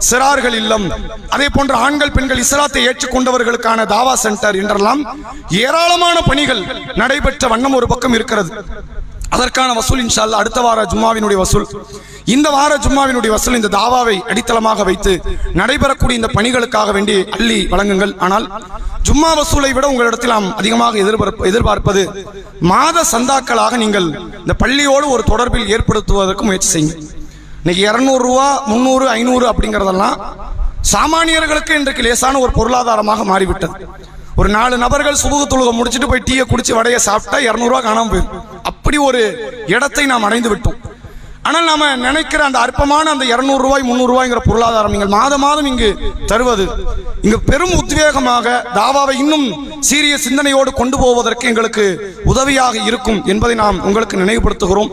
சிறார்கள் இல்லம், அதே போன்ற ஆண்கள் பெண்கள் இஸ்லாத்தை ஏற்றுக்கொண்டவர்களுக்கான தாவா சென்டர் என்றெல்லாம் ஏராளமான பணிகள் நடைபெற்ற வண்ணம் ஒரு பக்கம் இருக்கிறது. அதற்கான வசூல் இன்ஷா அல்லாஹ் அடுத்த வார ஜும்மாவினுடைய வசூல், இந்த வார ஜும்மாவினுடைய வசூல் இந்த தாவாவை அடித்தளமாக வைத்து நடைபெறக்கூடிய இந்த பணிகளுக்காக வேண்டி அள்ளி வழங்குங்கள். ஆனால் ஜும்மா வசூலை விட உங்களிடத்தில் நாம் அதிகமாக எதிர்பார்ப்பது மாத சந்தாக்களாக நீங்கள் இந்த பள்ளியோடு ஒரு தொடர்பில் ஏற்படுத்துவதற்கு முயற்சி செய்யுங்க. இன்னைக்கு 200 ரூபா, 300, 500 அப்படிங்கிறதெல்லாம் சாமானியர்களுக்கு இன்றைக்கு லேசான ஒரு பொருளாதாரமாக மாறிவிட்டது. ஒரு 4 நபர்கள் சுபுகு தொழுகை முடிச்சுட்டு போய் டீயை குடிச்சு வடையை சாப்பிட்டா 200 ரூபா காணாம போயிடும். அப்படி ஒரு இடத்தை நாம் அடைந்து விட்டோம். ஆனால் நாம நினைக்கிற அந்த அற்பமான அந்த 200 ரூபாய் 300 ரூபாய்ங்கிற பொருளாதாரம் நீங்கள் மாதம் இங்கு தருவது இங்கு பெரும் உத்வேகமாக தாவாவை இன்னும் சீரிய சிந்தனையோடு கொண்டு போவதற்கு எங்களுக்கு உதவியாக இருக்கும் என்பதை நாம் உங்களுக்கு நினைவுபடுத்துகிறோம்.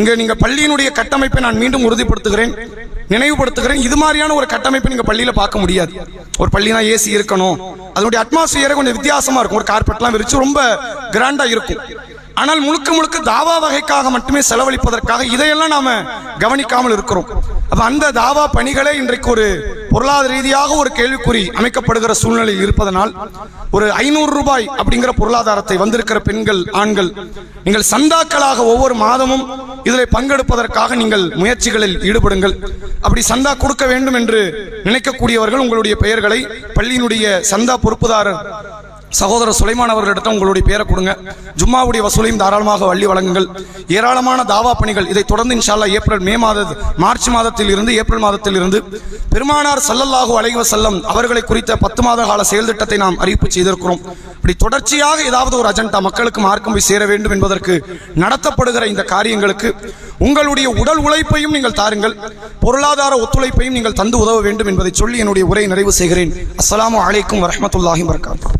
இங்க நீங்க பள்ளியினுடைய கட்டமைப்பை நான் மீண்டும் உறுதிப்படுத்துகிறேன், நினைவுபடுத்துகிறேன். இது மாதிரியான ஒரு கட்டமைப்பை நீங்க பள்ளியில பார்க்க முடியாது. ஒரு பள்ளினா ஏசி இருக்கணும், அதனுடைய அட்மாஸ்பியரே கொஞ்சம் வித்தியாசமா இருக்கும். ஒரு கார்பெட்லாம் விரிச்சு ரொம்ப கிராண்டா இருக்கும். ஆனால் முழுக்க தாவா வகைக்காக மட்டுமே செலவழிப்பதற்காக இதையெல்லாம் நாம கவனிக்காமல் இருக்கிறோம். அப்ப அந்த தாவா பணிகளே இன்றைக்கு ஒரு பொருளாதார ரீதியாக ஒரு கேள்விக்குறி அமைக்கப்படுகிற சூழ்நிலையில் இருப்பதனால் ஒரு 500 ரூபாய் அப்படிங்கிற பொருளாதாரத்தை வந்திருக்கிற பெண்கள், ஆண்கள், நீங்கள் சந்தாக்களாக ஒவ்வொரு மாதமும் இதில் பங்கெடுப்பதற்காக நீங்கள் முயற்சிகளில் ஈடுபடுங்கள். அப்படி சந்தா கொடுக்க வேண்டும் என்று நினைக்கக்கூடியவர்கள் உங்களுடைய பெயர்களை பள்ளியினுடைய சந்தா பொறுப்புதாரர் சகோதரர் சுலைமான் அவர்களிடத்தில் உங்களுடைய பேரை கொடுங்க. ஜும்மாவுடைய வசூலையும் தாராளமாக வள்ளி வழங்குங்கள். ஏராளமான தாவா பணிகள் இதை தொடர்ந்து இன்ஷா அல்லாஹ் மார்ச் மாதத்தில் இருந்து ஏப்ரல் மாதத்தில் இருந்து பெருமானார் ஸல்லல்லாஹு அலைஹி வஸல்லம் அவர்களை குறித்த 10 மாத கால செயல் திட்டத்தை நாம் அறிவிப்பு செய்திருக்கிறோம். இப்படி தொடர்ச்சியாக ஏதாவது ஒரு அஜெண்டா மக்களுக்கு மார்க்கம் போய் சேர வேண்டும் என்பதற்கு நடத்தப்படுகிற இந்த காரியங்களுக்கு உங்களுடைய உடல் உழைப்பையும் நீங்கள் தாருங்கள், பொருளாதார ஒத்துழைப்பையும் நீங்கள் தந்து உதவ வேண்டும் என்பதை சொல்லி என்னுடைய உரையை நிறைவு செய்கிறேன். அஸ்ஸலாமு அலைக்கும் வரஹ்மத்துல்லாஹி வபரகாத்துஹு.